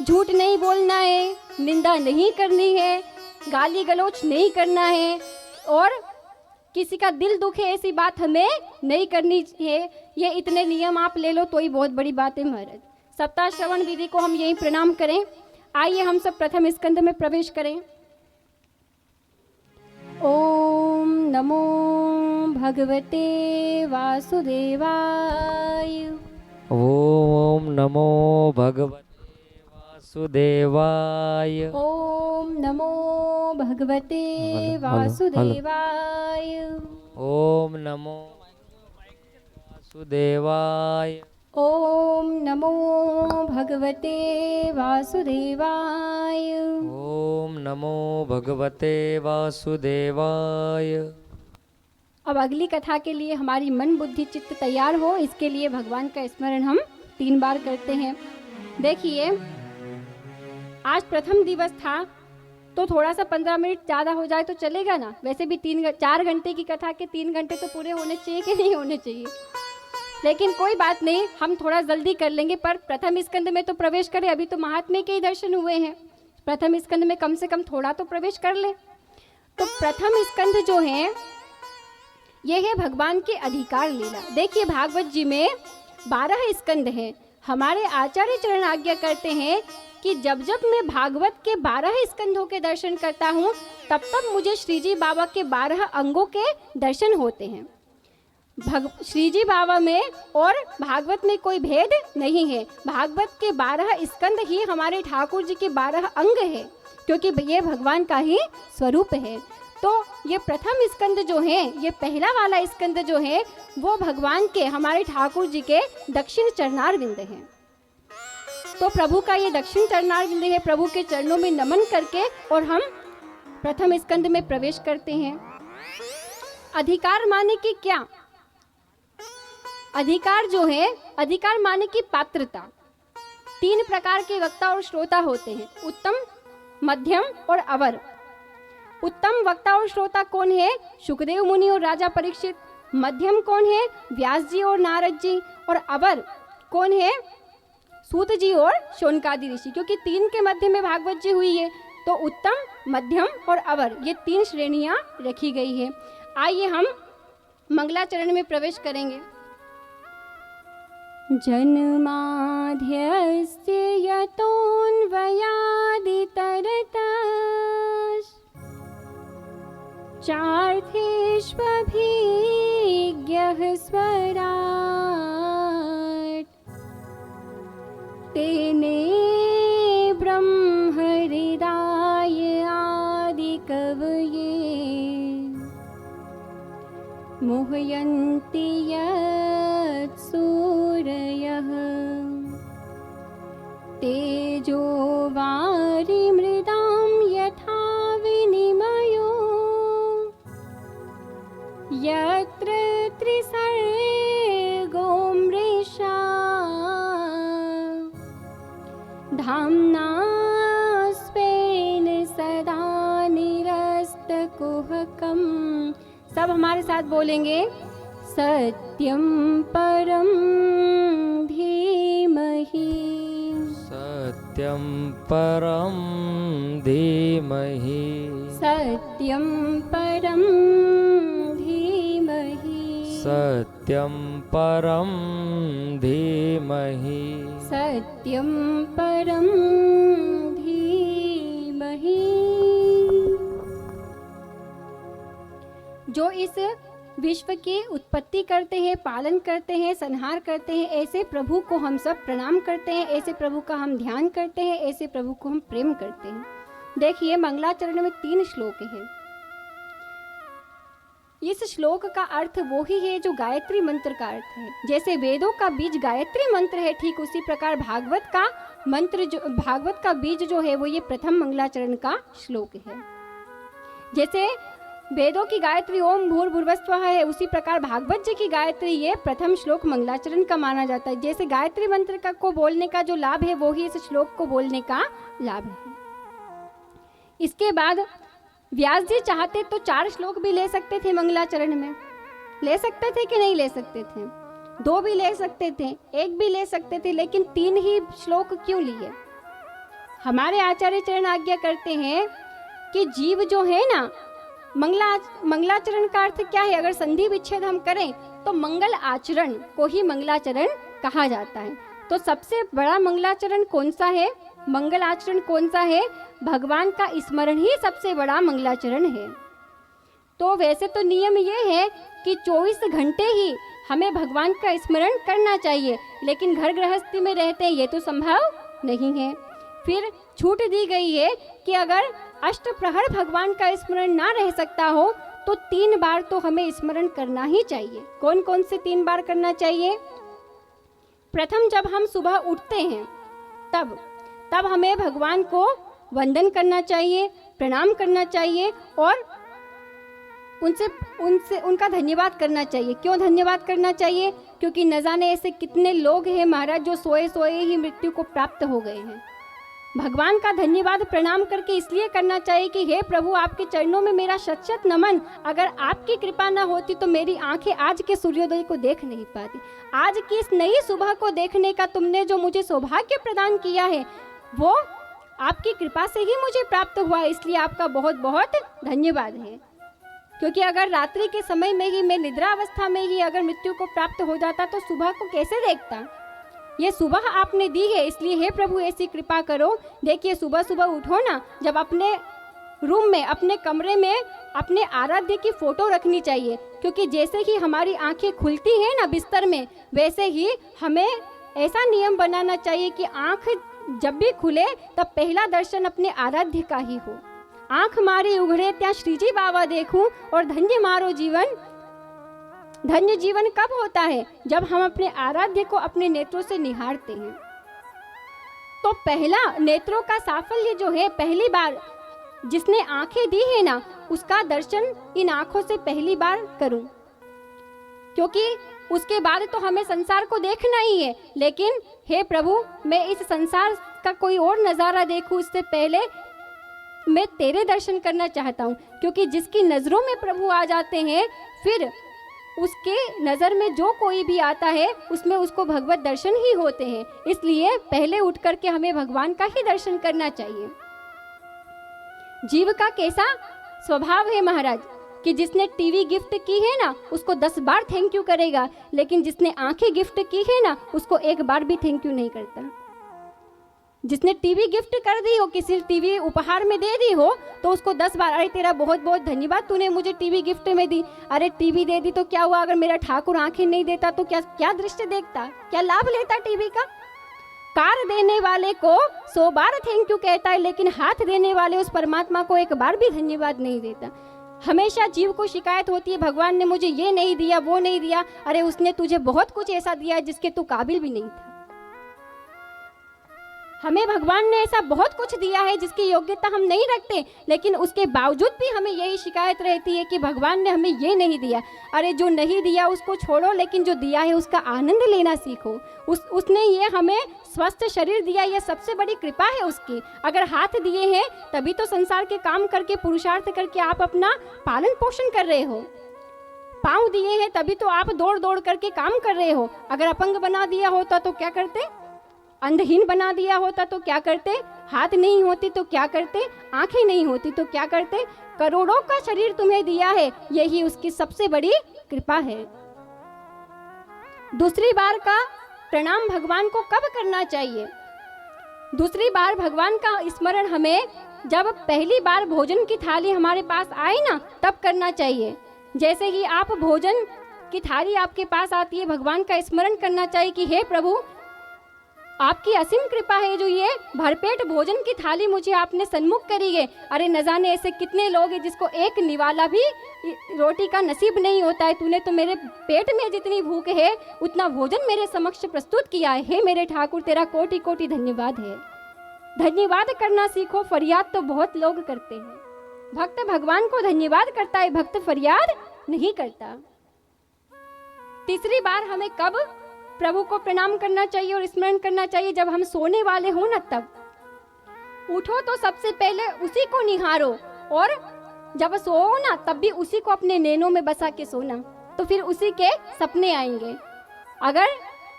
Speaker 1: झूठ नहीं बोलना है, निंदा नहीं करनी है, गाली गलौच नहीं करना है, और किसी का दिल दुखे ऐसी बात हमें नहीं करनी है। ये इतने नियम आप ले लो तो ही बहुत बड़ी बात है महाराज। सप्ताह श्रवण विधि को हम यही प्रणाम करें। आइए हम सब प्रथम स्कंद में प्रवेश करें। ओम नमो भगवते वासुदेवाय।
Speaker 2: ओम नमो भगवते वासुदेवाय।
Speaker 1: ओम नमो भगवते वासुदेवाय।
Speaker 2: ओम नमो वासुदेवाय।
Speaker 1: ओम नमो भगवते वासुदेवाय।
Speaker 2: ओम नमो भगवते वासुदेवाय।
Speaker 1: अब अगली कथा के लिए हमारी मन बुद्धि चित्त तैयार हो, इसके लिए भगवान का स्मरण हम 3 बार करते हैं। देखिए, आज प्रथम दिवस था तो थोड़ा सा 15 मिनट ज़्यादा हो जाए तो चलेगा ना। वैसे भी 4 घंटे की कथा के 3 घंटे तो पूरे होने चाहिए कि नहीं होने चाहिए, लेकिन कोई बात नहीं, हम थोड़ा जल्दी कर लेंगे। पर प्रथम स्कंद में तो प्रवेश करें, अभी तो महात्म्य के ही दर्शन हुए हैं। प्रथम स्कंद में कम से कम थोड़ा तो प्रवेश कर ले। तो प्रथम स्कंद जो है ये है भगवान के अधिकार लीला। देखिए, भागवत जी में 12 स्कंद हैं। हमारे आचार्य चरण आज्ञा करते हैं कि जब जब मैं भागवत के 12 स्कंदों के दर्शन करता हूँ तब तब मुझे श्रीजी बाबा के 12 अंगों के दर्शन होते हैं। श्रीजी बाबा में और भागवत में कोई भेद नहीं है। भागवत के 12 स्कंद ही हमारे ठाकुर जी के 12 अंग है, क्योंकि ये भगवान का ही स्वरूप है। तो ये प्रथम स्कंद जो है, ये पहला वाला स्कंद जो है, वो भगवान के, हमारे ठाकुर जी के दक्षिण चरणारविंद हैं। तो प्रभु का ये दक्षिण चरणारविंद है। प्रभु के चरणों में नमन करके और हम प्रथम स्कंद में प्रवेश करते हैं। अधिकार माने कि क्या? अधिकार जो है, अधिकार माने की पात्रता। 3 प्रकार के वक्ता और श्रोता होते हैं, उत्तम, मध्यम और अवर। उत्तम वक्ता और श्रोता कौन है? शुकदेव मुनि और राजा परीक्षित। मध्यम कौन है? व्यास जी और नारद जी। और अवर कौन है? सूत जी और शौनकादि ऋषि। क्योंकि 3 के मध्य में भागवत जी हुई है, तो उत्तम, मध्यम और अवर, ये 3 श्रेणियां रखी गई है। आइए हम मंगलाचरण में प्रवेश करेंगे। जन्माद्यस्य यतोऽन्वयादितरतश्च चार्थेष्वभिज्ञः स्वराट् मुह्यन्ति यत् सूरयः तेजो वारिमृदां यथा विनिमयो यत्र त्रिसर्गो मृषा धाम्ना स्वेन सदा निरस्तकुहकम्। सब हमारे साथ बोलेंगे, सत्यम परम धीमहि।
Speaker 2: सत्यं परं धीमहि।
Speaker 1: सत्यम परम धीमहि।
Speaker 2: सत्यं परं धीमहि।
Speaker 1: सत्यम परम धीमहि। जो इस विश्व की उत्पत्ति करते हैं, पालन करते हैं, संहार करते हैं, ऐसे प्रभु को हम सब प्रणाम करते हैं, ऐसे प्रभु का हम ध्यान करते हैं, ऐसे प्रभु को हम प्रेम करते हैं। देखिए मंगलाचरण में 3 श्लोक हैं। इस श्लोक का अर्थ वो ही है जो गायत्री मंत्र का अर्थ है। जैसे वेदों का बीज गायत्री मंत्र है, ठीक उसी प्रकार भागवत का मंत्र भागवत का बीज जो है वो ये प्रथम मंगलाचरण का श्लोक है। जैसे वेदों की गायत्री ओम भूर्भुवस्वः है, उसी प्रकार भागवत जी की गायत्री ये प्रथम श्लोक मंगलाचरण का माना जाता है। जैसे गायत्री मंत्र का को बोलने का जो लाभ है वो ही इस श्लोक को बोलने का लाभ है। इसके बाद व्यास जी चाहते तो 4 श्लोक भी ले सकते थे मंगलाचरण में, ले सकते थे कि नहीं ले सकते थे? 2 भी ले सकते थे, 1 भी ले सकते थे, लेकिन 3 ही श्लोक क्यों लिए? हमारे आचार्य चरण आज्ञा करते हैं कि जीव जो है ना, मंगलाचरण का अर्थ क्या है? अगर संधि विच्छेद हम करें तो मंगल आचरण को ही मंगलाचरण कहा जाता है। तो सबसे बड़ा मंगलाचरण कौन सा है? मंगल आचरण कौन सा है? भगवान का स्मरण ही सबसे बड़ा मंगलाचरण है। तो वैसे तो नियम ये है कि 24 घंटे ही हमें भगवान का स्मरण करना चाहिए, लेकिन घर गृहस्थी में रहते हैं ये तो संभव नहीं है। फिर छूट दी गई है कि अगर अष्ट प्रहर भगवान का स्मरण ना रह सकता हो तो 3 बार तो हमें स्मरण करना ही चाहिए। कौन कौन से 3 बार करना चाहिए? प्रथम जब हम सुबह उठते हैं तब हमें भगवान को वंदन करना चाहिए, प्रणाम करना चाहिए और उनका धन्यवाद करना चाहिए। क्यों धन्यवाद करना चाहिए? क्योंकि न जाने ऐसे कितने लोग हैं महाराज जो सोए सोए ही मृत्यु को प्राप्त हो गए हैं। भगवान का धन्यवाद प्रणाम करके इसलिए करना चाहिए कि हे प्रभु आपके चरणों में मेरा शत शत नमन। अगर आपकी कृपा ना होती तो मेरी आंखें आज के सूर्योदय को देख नहीं पाती। आज की इस नई सुबह को देखने का तुमने जो मुझे सौभाग्य प्रदान किया है वो आपकी कृपा से ही मुझे प्राप्त हुआ, इसलिए आपका बहुत बहुत धन्यवाद है। क्योंकि अगर रात्रि के समय में ही मैं निद्रा अवस्था में ही अगर मृत्यु को प्राप्त हो जाता तो सुबह को कैसे देखता? ये सुबह आपने दी है, इसलिए हे प्रभु ऐसी कृपा करो। देखिए सुबह सुबह उठो ना, जब अपने रूम में अपने कमरे में अपने आराध्य की फोटो रखनी चाहिए, क्योंकि जैसे ही हमारी आंखें खुलती हैं ना बिस्तर में, वैसे ही हमें ऐसा नियम बनाना चाहिए कि आंख जब भी खुले तब पहला दर्शन अपने आराध्य का ही हो। आंख मारी उघड़े त्या श्रीजी बाबा देखूं और धन्य मारो जीवन। धन्य जीवन कब होता है? जब हम अपने आराध्य को अपने नेत्रों से निहारते हैं। तो पहला नेत्रों का साफल्य जो है, पहली बार जिसने आंखें दी है ना उसका दर्शन इन आंखों से पहली बार करूं, क्योंकि उसके बाद तो हमें संसार को देखना ही है। लेकिन हे प्रभु मैं इस संसार का कोई और नज़ारा देखूं इससे पहले मैं तेरे दर्शन करना चाहता हूँ, क्योंकि जिसकी नज़रों में प्रभु आ जाते हैं फिर उसके नज़र में जो कोई भी आता है उसमें उसको भगवत दर्शन ही होते हैं। इसलिए पहले उठ करके हमें भगवान का ही दर्शन करना चाहिए। जीव का कैसा स्वभाव है महाराज कि जिसने टीवी गिफ्ट की है ना उसको 10 बार थैंक यू करेगा, लेकिन जिसने आंखें गिफ्ट की है ना उसको 1 बार भी थैंक यू नहीं करता। जिसने टीवी गिफ्ट कर दी हो, किसी टीवी उपहार में दे दी हो, तो उसको 10 बार अरे तेरा बहुत बहुत धन्यवाद तूने मुझे टीवी गिफ्ट में दी। अरे टीवी दे दी तो क्या हुआ? अगर मेरा ठाकुर आंखें नहीं देता तो क्या दृष्टि देखता, क्या लाभ लेता टीवी का? कार देने वाले को 100 बार थैंक यू कहता है, लेकिन हाथ देने वाले उस परमात्मा को 1 बार भी धन्यवाद नहीं देता। हमेशा जीव को शिकायत होती है, भगवान ने मुझे ये नहीं दिया, वो नहीं दिया। अरे उसने तुझे बहुत कुछ ऐसा दिया है जिसके तू काबिल भी नहीं था। हमें भगवान ने ऐसा बहुत कुछ दिया है जिसकी योग्यता हम नहीं रखते, लेकिन उसके बावजूद भी हमें यही शिकायत रहती है कि भगवान ने हमें ये नहीं दिया। अरे जो नहीं दिया उसको छोड़ो, लेकिन जो दिया है उसका आनंद लेना सीखो। उसने ये हमें स्वस्थ शरीर दिया, ये सबसे बड़ी कृपा है उसकी। अगर हाथ दिए हैं तभी तो संसार के काम करके, पुरुषार्थ करके आप अपना पालन पोषण कर रहे हो। पाँव दिए हैं तभी तो आप दौड़ दौड़ करके काम कर रहे हो। अगर अपंग बना दिया होता तो क्या करते? अंधहीन बना दिया होता तो क्या करते? हाथ नहीं होती तो क्या करते? आंखें नहीं होती तो क्या करते? करोड़ों का शरीर तुम्हें दिया है, यही उसकी सबसे बड़ी कृपा है। दूसरी बार का प्रणाम भगवान को कब करना चाहिए? दूसरी बार भगवान का स्मरण हमें जब पहली बार भोजन की थाली हमारे पास आए ना, तब करना चाहिए। जैसे कि आप भोजन की थाली आपके पास आती है, भगवान का स्मरण करना चाहिए कि हे प्रभु, आपकी असीम कृपा है जो ये भरपेट भोजन की थाली मुझे आपने सन्मुख करी है। अरे न जाने ऐसे कितने लोग हैं जिसको एक निवाला भी रोटी का नसीब नहीं होता है। तूने तो मेरे पेट में जितनी भूख है उतना भोजन मेरे समक्ष प्रस्तुत किया है। हे मेरे ठाकुर, तेरा कोटि कोटि धन्यवाद है। धन्यवाद करना सीखो। फरियाद तो बहुत लोग करते हैं। भक्त भगवान को धन्यवाद करता है, भक्त फरियाद नहीं करता। तीसरी बार हमें कब प्रभु को प्रणाम करना चाहिए और स्मरण करना चाहिए? जब हम सोने वाले हो ना, तब उठो तो सबसे पहले उसी को निहारो, और जब सो ना तब भी उसी को अपने नैनों में बसा के सोना, तो फिर उसी के सपने आएंगे। अगर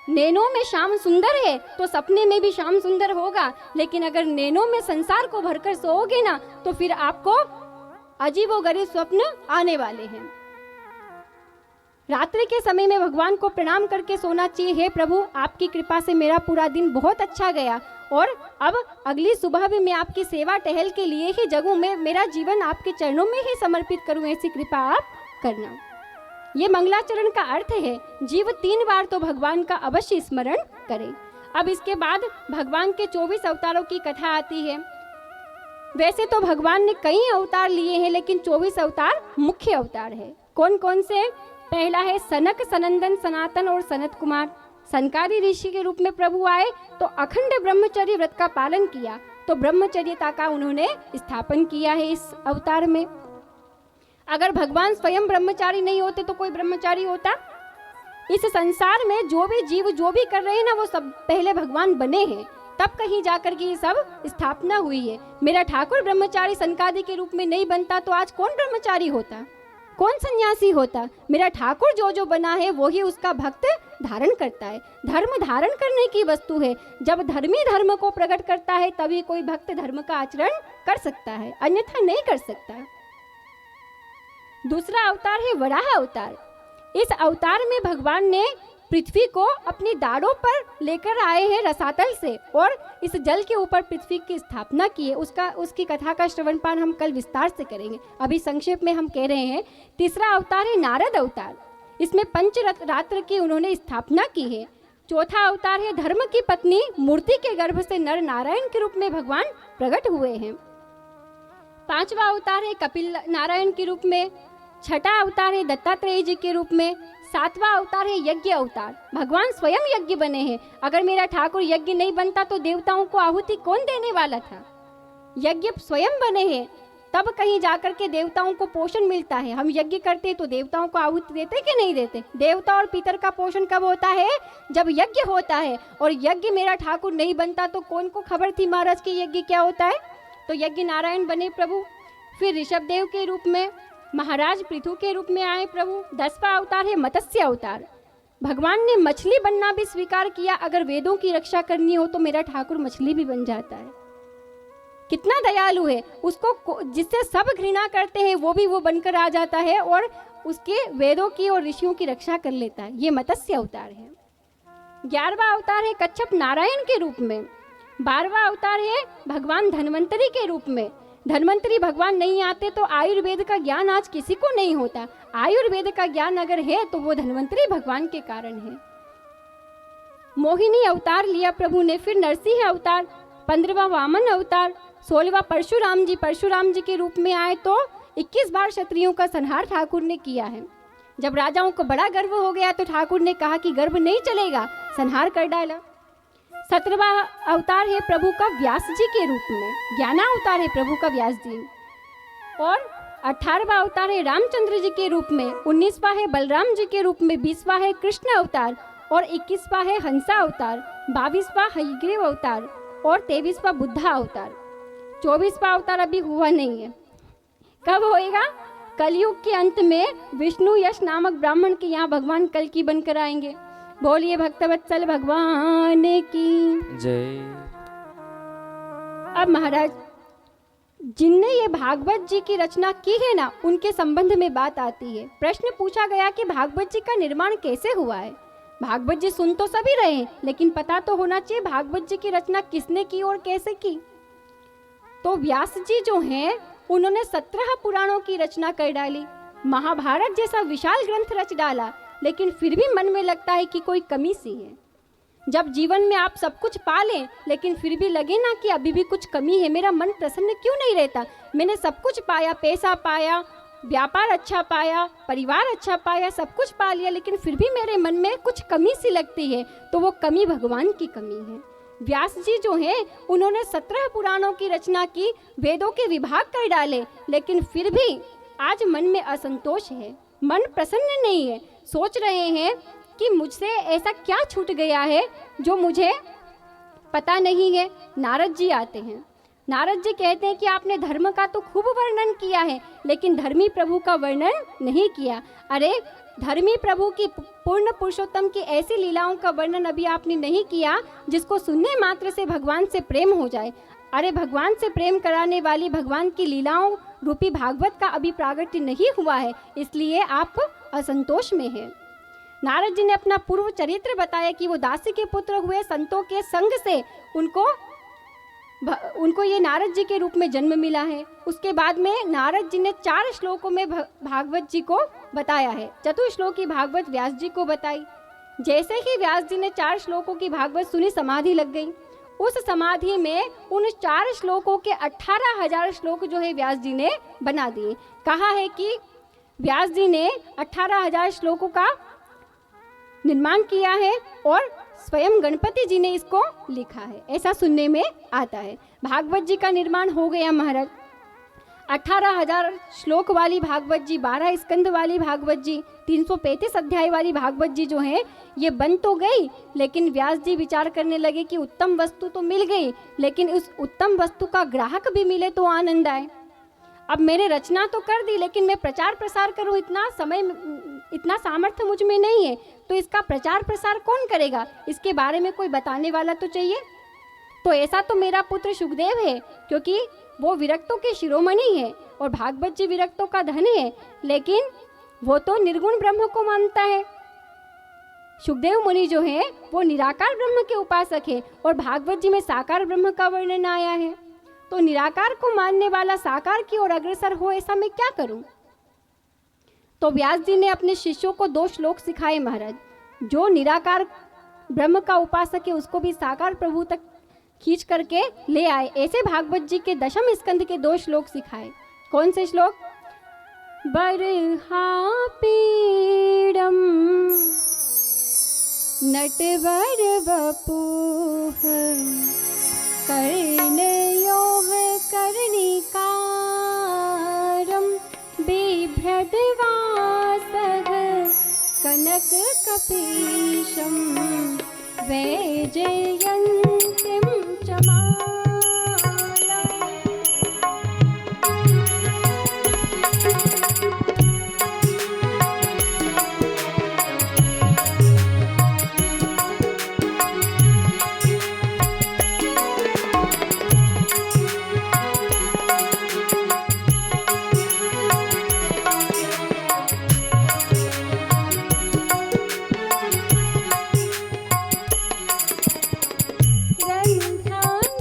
Speaker 1: नैनों में श्याम सुंदर है तो सपने में भी श्याम सुंदर होगा, लेकिन अगर नैनों में संसार को भरकर सोओगे ना तो फिर आपको अजीबोगरीब स्वप्न आने वाले हैं। रात्रि के समय में भगवान को प्रणाम करके सोना चाहिए। हे प्रभु, आपकी कृपा से मेरा पूरा दिन बहुत अच्छा गया और अब अगली सुबह भी मैं आपकी सेवा टहल के लिए ही जगूं। मैं मेरा जीवन आपके चरणों में ही समर्पित करूं, ऐसी कृपा आप करना। ये मंगलाचरण का अर्थ है। जीव 3 बार तो भगवान का अवश्य स्मरण करे। अब इसके बाद भगवान के 24 अवतारों की कथा आती है। वैसे तो भगवान ने कई अवतार लिए हैं, लेकिन 24 अवतार मुख्य अवतार है। कौन कौन से? पहला है सनक, सनंदन, सनातन और सनत कुमार। सनकादि ऋषि के रूप में प्रभु आए तो अखंड ब्रह्मचर्य व्रत का पालन किया, तो ब्रह्मचर्यता का उन्होंने स्थापन किया है इस अवतार में। अगर भगवान स्वयं ब्रह्मचारी नहीं होते तो कोई ब्रह्मचारी होता? इस संसार में जो भी जीव जो भी कर रहे हैं ना, वो सब पहले भगवान बने हैं, तब कहीं जाकर के ये सब स्थापना हुई है। मेरा ठाकुर ब्रह्मचारी सनकादि के रूप में नहीं बनता तो आज कौन ब्रह्मचारी होता, कौन सन्यासी होता? मेरा ठाकुर जो जो बना है वो ही उसका भक्त धारण करता है। धर्म धारण करने की वस्तु है। जब धर्मी धर्म को प्रकट करता है तभी कोई भक्त धर्म का आचरण कर सकता है, अन्यथा नहीं कर सकता। दूसरा अवतार है वराह अवतार। इस अवतार में भगवान ने पृथ्वी को अपनी दाढ़ों पर लेकर आए हैं रसातल से, और इस जल के ऊपर पृथ्वी की स्थापना की है। उसकी कथा का श्रवण पान हम कल विस्तार से करेंगे। अभी संक्षेप में हम कह रहे हैं। तीसरा अवतार है नारद अवतार। इसमें पंचरात्र की उन्होंने स्थापना की है। चौथा अवतार है धर्म की पत्नी मूर्ति के गर्भ से नर नारायण के रूप में भगवान प्रकट हुए हैं। पांचवा अवतार है कपिल नारायण के रूप में। छठा अवतार है दत्तात्रेय जी के रूप में। सातवां अवतार है यज्ञ अवतार। भगवान स्वयं यज्ञ बने हैं। अगर मेरा ठाकुर यज्ञ नहीं बनता तो देवताओं को आहुति कौन देने वाला था? यज्ञ स्वयं बने हैं, तब कहीं जाकर के देवताओं को पोषण मिलता है। हम यज्ञ करते तो देवताओं को आहुति देते कि नहीं देते? देवता और पितर का पोषण कब होता है? जब यज्ञ होता है। और यज्ञ मेरा ठाकुर नहीं बनता तो कौन को खबर थी महाराज की यज्ञ क्या होता है? तो यज्ञ नारायण बने प्रभु। फिर ऋषभ देव के रूप में, महाराज पृथु के रूप में आए प्रभु। 10वां अवतार है मत्स्य अवतार। भगवान ने मछली बनना भी स्वीकार किया। अगर वेदों की रक्षा करनी हो तो मेरा ठाकुर मछली भी बन जाता है। कितना दयालु है। उसको जिससे सब घृणा करते हैं वो बनकर आ जाता है और उसके वेदों की और ऋषियों की रक्षा कर लेता है। ये मत्स्य अवतार है। 11वां अवतार है कच्छप नारायण के रूप में। 12वां अवतार है भगवान धन्वंतरी के रूप में। धन्वंतरी भगवान नहीं आते तो आयुर्वेद का ज्ञान आज किसी को नहीं होता। आयुर्वेद का ज्ञान अगर है तो वो धन्वंतरी भगवान के कारण है। मोहिनी अवतार लिया प्रभु ने। फिर नरसिंह अवतार, 15वां वामन अवतार, 16वां परशुराम जी के रूप में आए तो 21 बार क्षत्रियों का संहार ठाकुर ने किया है। जब राजाओं को बड़ा गर्व हो गया तो ठाकुर ने कहा कि गर्व नहीं चलेगा, संहार कर डाला। 17वां अवतार है प्रभु का व्यास जी के रूप में, ज्ञानावतार है प्रभु का व्यास जी। और 18वां अवतार है रामचंद्र जी के रूप में, 19वां है बलराम जी के रूप में, 20वां है कृष्ण अवतार और 21वां है हंसा अवतार, 22वां हयग्रीव अवतार और 23वां बुद्धा अवतार। 24वां अवतार अभी हुआ नहीं है, कब होएगा? कलयुग के अंत में विष्णु यश नामक ब्राह्मण के यहाँ भगवान कल की बनकर आएंगे। बोलिए भक्तवत्सल भगवान की
Speaker 2: जय।
Speaker 1: अब महाराज जिनने ये भागवत जी की रचना की है ना, उनके संबंध में बात आती है। प्रश्न पूछा गया कि भागवत जी का निर्माण कैसे हुआ है। भागवत जी सुन तो सभी रहे हैं, लेकिन पता तो होना चाहिए भागवत जी की रचना किसने की और कैसे की। तो व्यास जी जो हैं उन्होंने 17 पुराणों की रचना कर डाली, महाभारत जैसा विशाल ग्रंथ रच डाला, लेकिन फिर भी मन में लगता है कि कोई कमी सी है। जब जीवन में आप सब कुछ पा लें लेकिन फिर भी लगे ना कि अभी भी कुछ कमी है, मेरा मन प्रसन्न क्यों नहीं रहता। मैंने सब कुछ पाया, पैसा पाया, व्यापार अच्छा पाया, परिवार अच्छा पाया, सब कुछ पा लिया, लेकिन फिर भी मेरे मन में कुछ कमी सी लगती है। तो वो कमी भगवान की कमी है। व्यास जी जो हैं उन्होंने 17 पुराणों की रचना की, वेदों के विभाग कर डाले, लेकिन फिर भी आज मन में असंतोष है, मन प्रसन्न नहीं है। सोच रहे हैं कि मुझसे ऐसा क्या छूट गया है जो मुझे पता नहीं है। नारद जी आते हैं, नारद जी कहते हैं कि आपने धर्म का तो खूब वर्णन किया है, लेकिन धर्मी प्रभु का वर्णन नहीं किया। अरे धर्मी प्रभु की पूर्ण पुरुषोत्तम की ऐसी लीलाओं का वर्णन अभी आपने नहीं किया जिसको सुनने मात्र से भगवान से प्रेम हो जाए। अरे भगवान से प्रेम कराने वाली भगवान की लीलाओं रूपी भागवत का अभी प्रागट्य नहीं हुआ है, इसलिए आप असंतोष में हैं। नारद जी ने अपना पूर्व चरित्र बताया कि वो दासी के पुत्र हुए, संतों के संग से उनको ये नारद जी के रूप में जन्म मिला है। उसके बाद में नारद जी ने 4 श्लोकों में भागवत जी को बताया है। चतुश्लोकी भागवत व्यास जी को बताई। जैसे ही व्यास जी ने 4 श्लोकों की भागवत सुनी, समाधि लग गई। उस समाधि में उन 4 श्लोकों के 18,000 श्लोक जो है व्यास जी ने बना दिए। कहा है कि व्यास जी ने 18,000 श्लोकों का निर्माण किया है और स्वयं गणपति जी ने इसको लिखा है, ऐसा सुनने में आता है। भागवत जी का निर्माण हो गया महाराज। 18,000 श्लोक वाली भागवत जी, 12 स्कंद वाली भागवत जी, 335 अध्याय वाली भागवत जी जो है ये बन तो गई, लेकिन व्यास जी विचार करने लगे कि उत्तम वस्तु तो मिल गई, लेकिन उस उत्तम वस्तु का ग्राहक भी मिले तो आनंद आए। अब मैंने रचना तो कर दी, लेकिन मैं प्रचार प्रसार करूं, इतना समय, इतना सामर्थ्य मुझ में नहीं है, तो इसका प्रचार प्रसार कौन करेगा? इसके बारे में कोई बताने वाला तो चाहिए। तो ऐसा तो मेरा पुत्र सुखदेव है, क्योंकि वो विरक्तों के शिरोमणि है और भागवत जी विरक्तों का धन है, लेकिन वो तो निर्गुण ब्रह्म को मानता है। सुखदेव मुनि जो है वो निराकार ब्रह्म के उपासक है और भागवत जी में साकार ब्रह्म का वर्णन आया है। तो निराकार को मानने वाला साकार की ओर अग्रसर हो, ऐसा मैं क्या करूं? तो व्यास जी ने अपने शिष्यों को 2 श्लोक सिखाए महाराज। जो निराकार ब्रह्म का उपासक है उसको भी साकार प्रभु तक खींच करके ले आए। ऐसे भागवत जी के 10वें स्कंद के 2 श्लोक सिखाए। कौन से श्लोक? बरहा पीड़म नटवर वपुः कर्णयोः कर्णिकारं बिभ्रद्वासः कनककपीशं वैजयन्तीं च मालाम्। रंध्रान्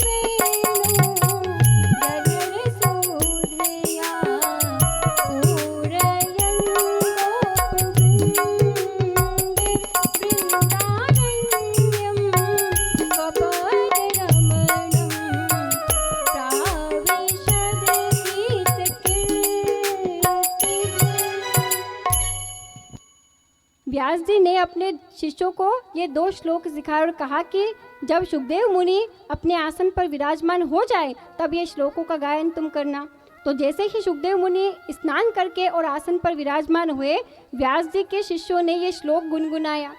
Speaker 1: व्यास जी ने अपने शिष्यों को ये 2 श्लोक सिखाए और कहा कि जब सुखदेव मुनि अपने आसन पर विराजमान हो जाए तब ये श्लोकों का गायन तुम करना। तो जैसे ही सुखदेव मुनि स्नान करके और आसन पर विराजमान हुए, व्यास जी के शिष्यों ने ये श्लोक गुनगुनाया।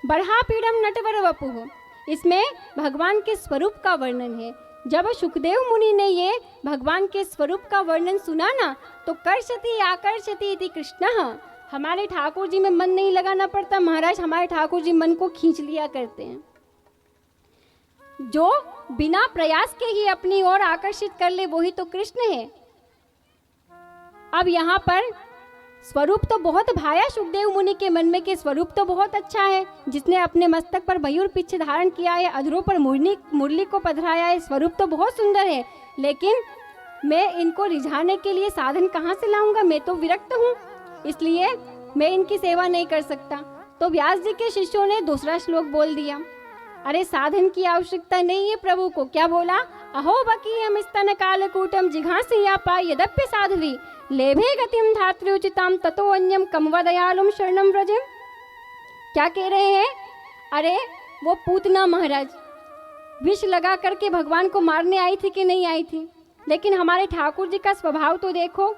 Speaker 1: बरहा पीड़म नटवर वपुः, इसमें भगवान के स्वरूप का वर्णन है। जब सुखदेव मुनि ने ये भगवान के स्वरूप का वर्णन सुना ना, तो कर्षति आकर्षति इति कृष्णः, हमारे ठाकुर जी में मन नहीं लगाना पड़ता महाराज, हमारे ठाकुर जी मन को खींच लिया करते हैं। जो बिना प्रयास के ही अपनी ओर आकर्षित कर ले वही तो कृष्ण है। अब यहाँ पर स्वरूप तो बहुत भाया सुखदेव मुनि के मन में कि स्वरूप तो बहुत अच्छा है, जिसने अपने मस्तक पर मयूर पिच्छ धारण किया है, अधरों पर मुरली को पधराया है, स्वरूप तो बहुत सुंदर है, लेकिन मैं इनको रिझाने के लिए साधन कहाँ से लाऊंगा, मैं तो विरक्त हूँ, इसलिए मैं इनकी सेवा नहीं कर सकता। तो व्यास जी के शिष्यों ने दूसरा श्लोक बोल दिया, अरे साधन की आवश्यकता नहीं है प्रभु को। क्या बोला? अहो बकीयम स्तन कालकूटम जिघांसया पाय यद्यपि साध्वी लेभे गतिम धात्र्युचिताम ततो अन्यम कमवा दयालुम शरणम व्रजम। क्या कह रहे हैं? अरे वो पूतना महाराज विष लगा करके भगवान को मारने आई थी कि नहीं आई थी, लेकिन हमारे ठाकुर जी का स्वभाव तो देखो,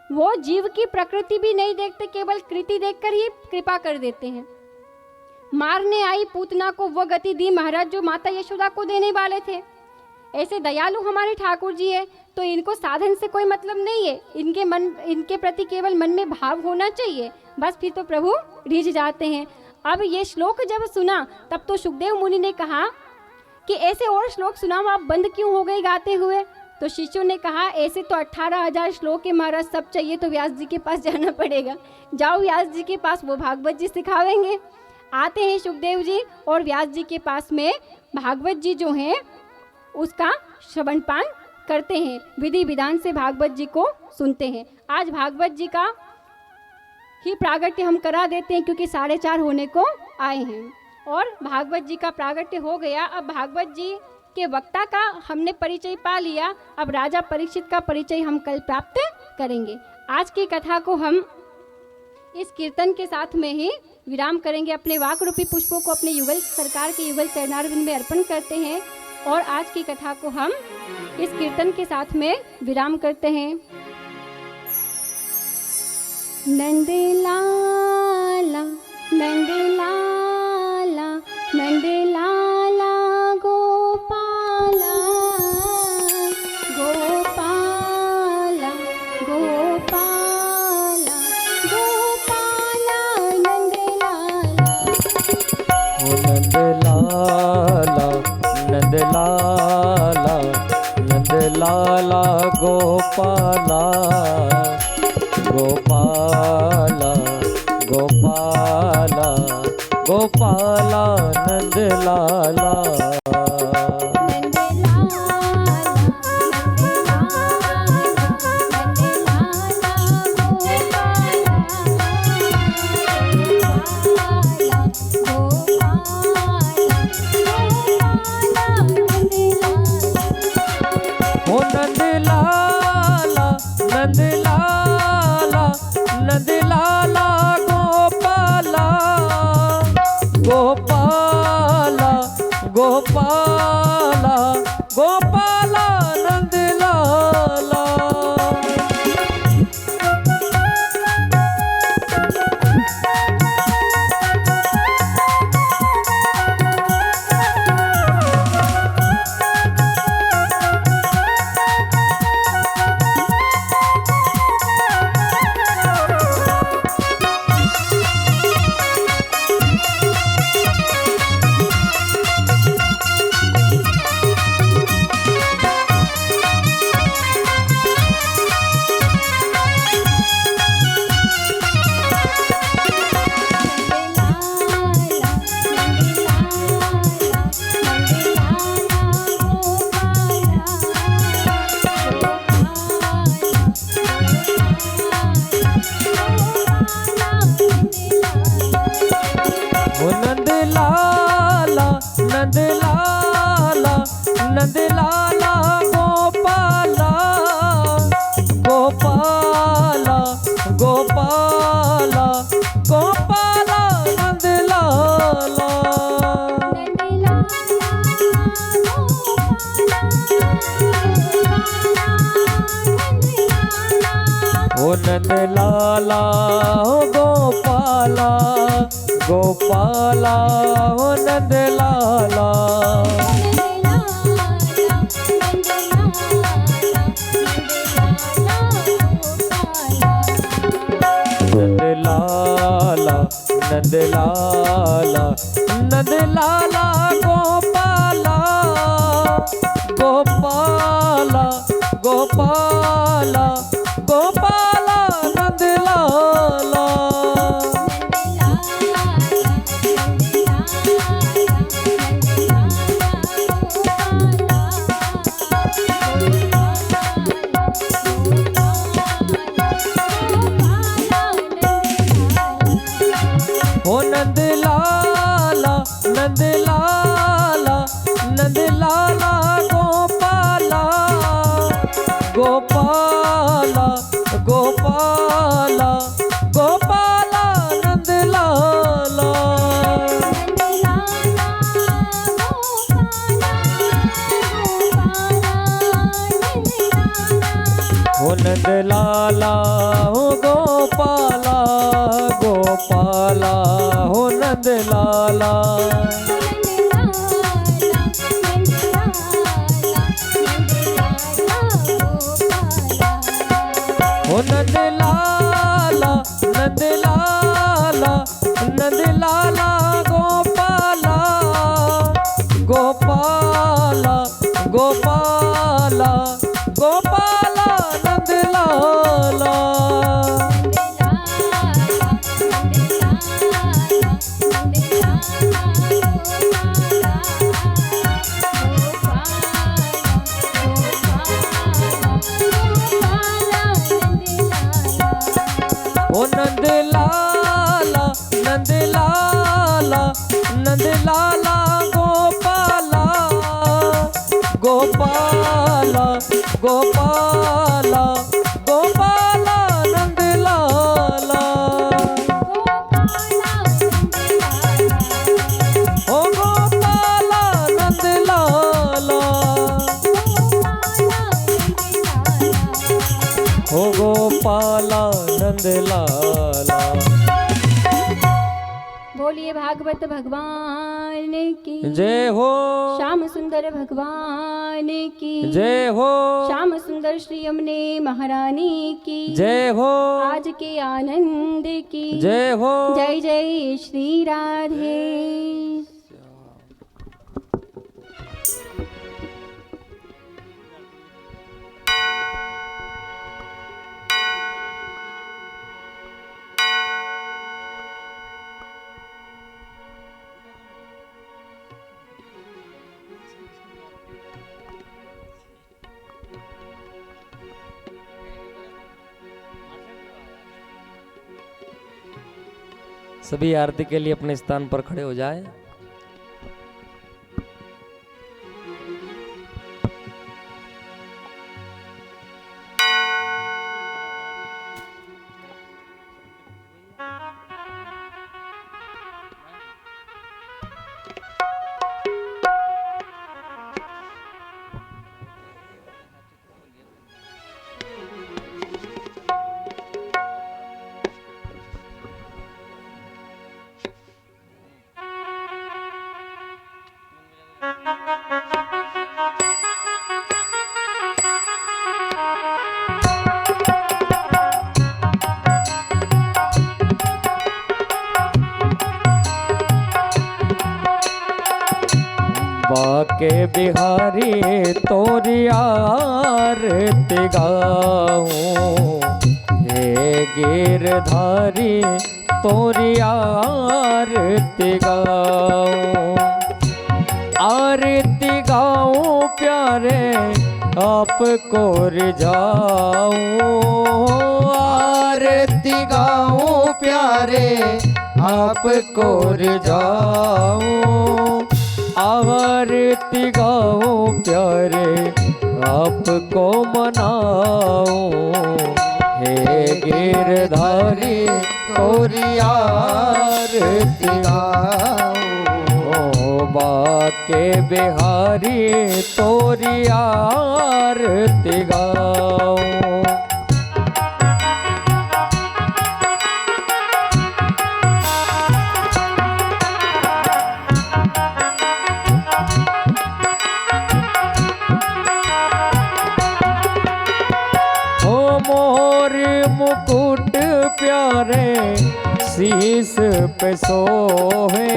Speaker 1: वो जीव की प्रकृति भी नहीं देखते, केवल कृति देखकर ही कृपा कर देते हैं। मारने आई पूतना को वो गति दी महाराज जो माता यशोदा को देने वाले थे। ऐसे दयालु हमारे ठाकुर जी है, तो इनको साधन से कोई मतलब नहीं है, इनके प्रति केवल मन में भाव होना चाहिए, बस फिर तो प्रभु रिझ जाते हैं। अब ये श्लोक जब सुना तब तो सुखदेव मुनि ने कहा कि ऐसे और श्लोक सुनाओ, आप बंद क्यों हो गए गाते हुए? तो शिष्यों ने कहा ऐसे तो 18,000 श्लोक है महाराज, सब चाहिए तो व्यास जी के पास जाना पड़ेगा। जाओ व्यास जी के पास, वो भागवत जी सिखावेंगे। आते हैं सुखदेव जी और व्यास जी के पास में भागवत जी जो हैं उसका श्रवण पान करते हैं, विधि विधान से भागवत जी को सुनते हैं। आज भागवत जी का ही प्रागट्य हम करा देते हैं क्योंकि 4:30 होने को आए हैं और भागवत जी का प्रागट्य हो गया। अब भागवत जी के वक्ता का हमने परिचय पा लिया, अब राजा परीक्षित का परिचय हम कल प्राप्त करेंगे। आज की कथा को हम इस कीर्तन के साथ में ही विराम करेंगे। अपने वाक रूपी पुष्पों को अपने युगल सरकार के युगल चरणारविंद में अर्पण करते हैं और आज की कथा को हम इस कीर्तन के साथ में विराम करते हैं। नंदलाला नंदलाला नंदलाला गोपाला गोपाला गोपाला गोपाला नंदलाला
Speaker 2: नंदलाला नंदलाला गोपाला गोपाला गोपाला गोपाला नंदलाला नंदलाला नंदलाला गोपाला गोपाला गोपाला गोपाला नंदलाला। नंदलाला नंदलाला गोपाला गोपाला गोपाला गोपाला हो नंद लाला हो गोपाला गोपाला हो नंद लाला नंद लाला नंद लाला नंद लाला गोपाला गोपाला गोपाला गोपाला नंद लाला हो नंद लाला नंद लाला नंद लाला गोपाला गोपाला गोपाला गोपाला नंद लाला हो नंद लाला हो गोपाला गोपाला हो नंद लाला हो नंद लाला नंद लाला नंद लाला गोपाला गोपाला गोपाला गोपाला नंद लाला ओ नंद लाला नंद लाला नंद लाला गोपाला गोपाला गोपाला गोपाला नंद लाला ओ गोपाला नंद लाला हो गोपाला नंद लाला
Speaker 1: बोलिए भागवत भगवान की
Speaker 2: जय हो
Speaker 1: श्याम सुंदर भगवान की
Speaker 2: जय हो
Speaker 1: श्याम सुंदर श्री यमुने महारानी की
Speaker 2: जय हो
Speaker 1: आज के आनंद की
Speaker 2: जय हो
Speaker 1: जय जय श्री राधे।
Speaker 2: सभी आरती के लिए अपने स्थान पर खड़े हो जाएं। बाके बिहारी तोरी आरती गाऊं, हे गिरधारी तोरी आरती गाऊं, आरती गाऊं प्यारे आपको रिझाऊं, आरती गाऊं प्यारे आपको रिझाऊं, आरती गाऊं प्यारे आपको मनाऊं, हे गिरधारी तोरी आरती गाऊं, बाके बिहारी तोरी आरती गाऊं। मुकुट प्यारे शीस पे सोहे,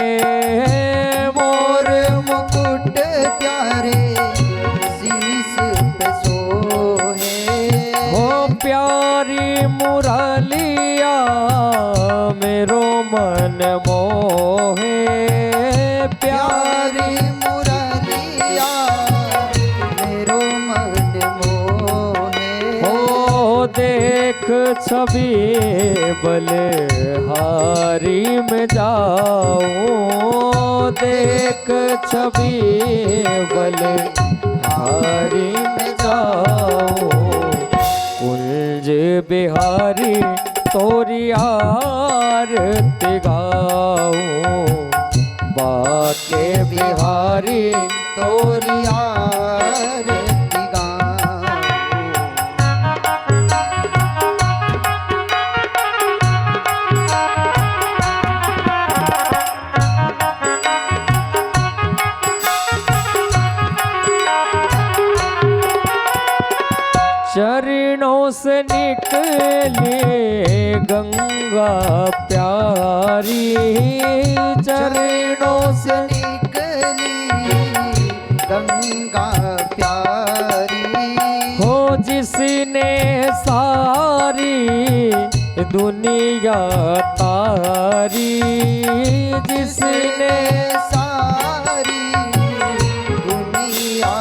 Speaker 3: मोर मुकुट प्यारे शीस पे सोहे।
Speaker 2: हो प्यारी मुरलिया मेरो मन मोहे,
Speaker 3: प्यारी मुरलिया मेरो मन मोहे।
Speaker 2: हो देख छवि बलिहारी में जाऊं, देख छवि बलिहारी में जाऊं, कुंज बिहारी तोरी आरती गाऊं, बाके बिहारी
Speaker 3: तोरी आरती गाऊं।
Speaker 2: चरणों से निकले गंगा प्यारी, चरणों से
Speaker 3: निकली गंगा प्यारी।
Speaker 2: हो जिसने सारी दुनिया तारी, जिसने
Speaker 3: सारी दुनिया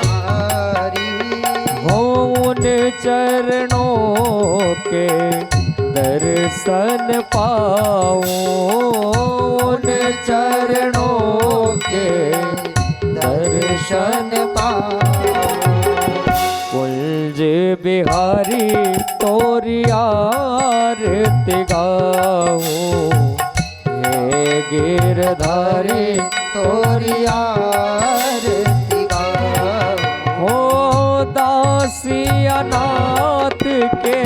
Speaker 3: तारी।
Speaker 2: हो उन चरणों के दर्शन पाऊं, उन चरणों के
Speaker 3: दर्शन पाऊं।
Speaker 2: कुंज बिहारी तोरी आरती गाऊं, हे गिरधारी
Speaker 3: तोरी आरती गाऊं।
Speaker 2: हो दासी अनाथ के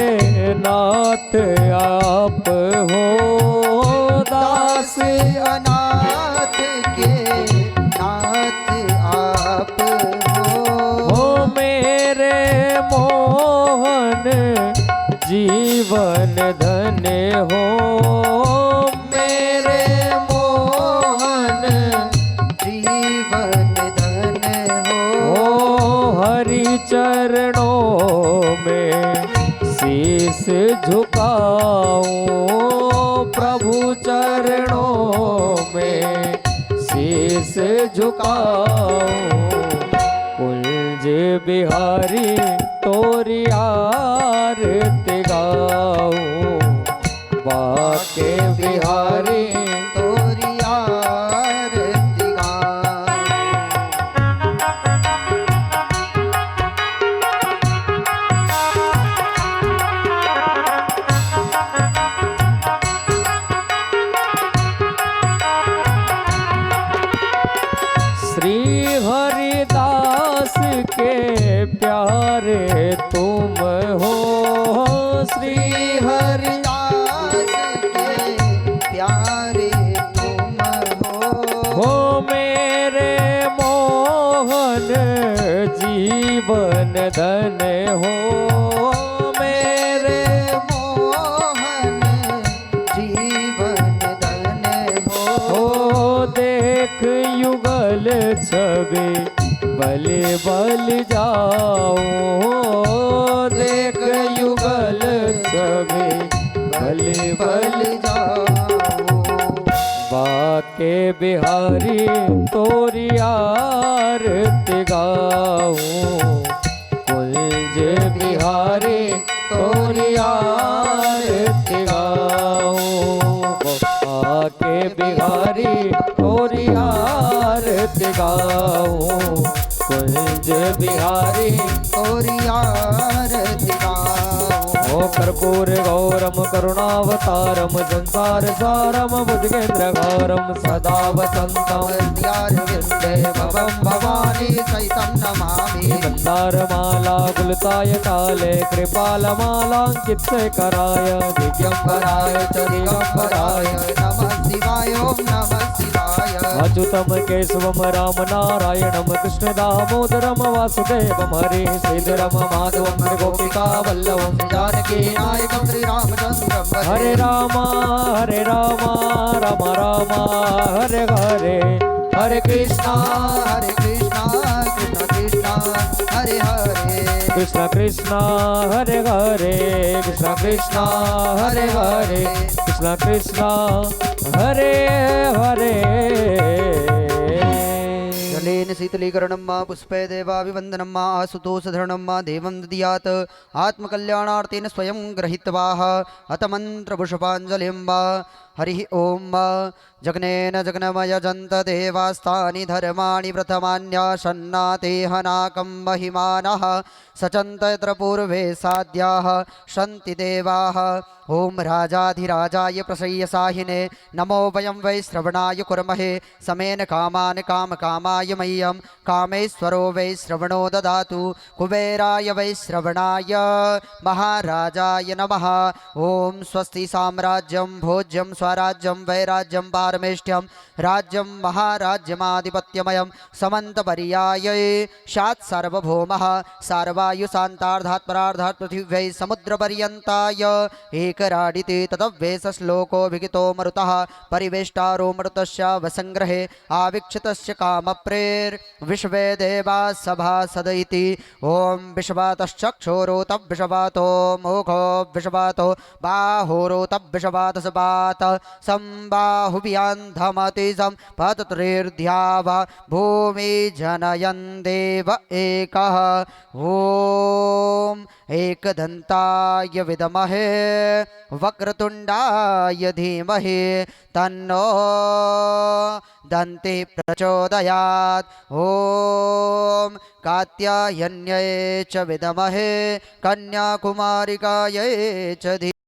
Speaker 2: नाथ आप हो, दास
Speaker 3: अनाथ के नाथ आप
Speaker 2: हो मेरे मोहन जीवन धन हो,
Speaker 3: मेरे मोहन जीवन धन हो।
Speaker 2: हरि चरणों में शीस झुकाऊं, प्रभु चरणों में शीस झुकाऊं, कुंज बिहारी तोरी आरती गाऊं, बाके बिहारी
Speaker 3: तोरी आरती गाऊं।
Speaker 2: श्री हरिदास के प्यारे तुम हो, श्री
Speaker 3: हरिदास के प्यारे तुम
Speaker 2: हो मेरे मोहन जीवन धन हो, मेरे
Speaker 3: मोहन जीवन धन हो।
Speaker 2: हो देख युगल छवि बलि बल जाऊं, देख युगल छवि बलि बल
Speaker 3: जाऊं।
Speaker 2: बाके बिहारी तोरी आरती गाऊं, कुंज बिहारी तोरी आरती गाऊं, बाके बिहारी तोरी आरती गाऊं, कुंज बिहारी
Speaker 3: तोरी आरती गाऊं।
Speaker 2: ओ कर्पूर गौरम करुणावतारम संसार सारम भुजगेंद्र गौरम सदा वसंतम
Speaker 3: हृदयारविंदे भवं भवानी सहितं नमामि।
Speaker 2: मंदारमाला गुलताय काले कृपालमालांकित से कराय
Speaker 3: दिव्यंबराय च दिगंबराय नमः शिवाय ओम नमः शिवाय।
Speaker 2: अच्युतम केशवम राम नारायणम कृष्ण दामोदरम वासुदेवम हरे श्रीधरम माधवम गोपिका वल्लभम
Speaker 3: जानकी नायकं श्रीरामचन्द्रं भजे।
Speaker 2: हरे राम राम राम हरे हरे हरे कृष्णा
Speaker 3: कृष्ण कृष्ण हरे हरे
Speaker 2: कृष्ण कृष्ण हरे हरे कृष्ण कृष्ण हरे हरे कृष्ण कृष्ण हरे हरे
Speaker 3: जलेन शीतलीकरणं मा पुष्पे देवाभिवन्दनं मा आसुतोषधरणं मा देवं दद्यात् आत्मकल्याणार्थेन स्वयं गृहीत्वा अथ मन्त्रपुष्पाञ्जलिं वा हरिः ॐ जग्नेन जग्नमय जन्त देवास्तानि धर्माणि प्रथमान्यासन्नातेहनाकं महिमानः सचन्त यत्र पूर्वे साध्याः सन्ति देवाः ॐ राजाधिराजाय प्रसय्यसाहिने नमो वयं वै श्रवणाय कुर्महे समेन कामान् कामकामाय मह्यं कामेश्वरो वै श्रवणो ददातु कुबेराय वै श्रवणाय महाराजाय नमः ॐ स्वस्ति साम्राज्यं भोज्यं स्वराज्यं वैराज्यं पारमेष्ठ्यं राज्यं महाराज्यमाधिपत्यमयं समन्तपर्याये शात् सार्वभौमः सार्वायुशान्तार्धात् परार्धात् पृथिव्यै समुद्रपर्यन्ताय एकराडिते तदव्येष श्लोको विहितो मरुतः परिवेष्टारो मरुतस्य वसङ्ग्रहे आवीक्षितस्य कामप्रेर्विश्वे देवाः सभासद इति ॐ विश्वातश्चक्षुरो तद्विश्वातो मुखो विश्वातो बाहुरो तद्विश्वातसपात संबाहुव्यान्धमति सम्पतत्रिर्ध्याव भूमि जनयन् देव एकः ॐ एकदन्ताय विद्महे वक्रतुण्डाय धीमहि तन्नो दन्ति प्रचोदयात् ॐ कात्यायन्यै च विद्महे कन्याकुमारिकायै च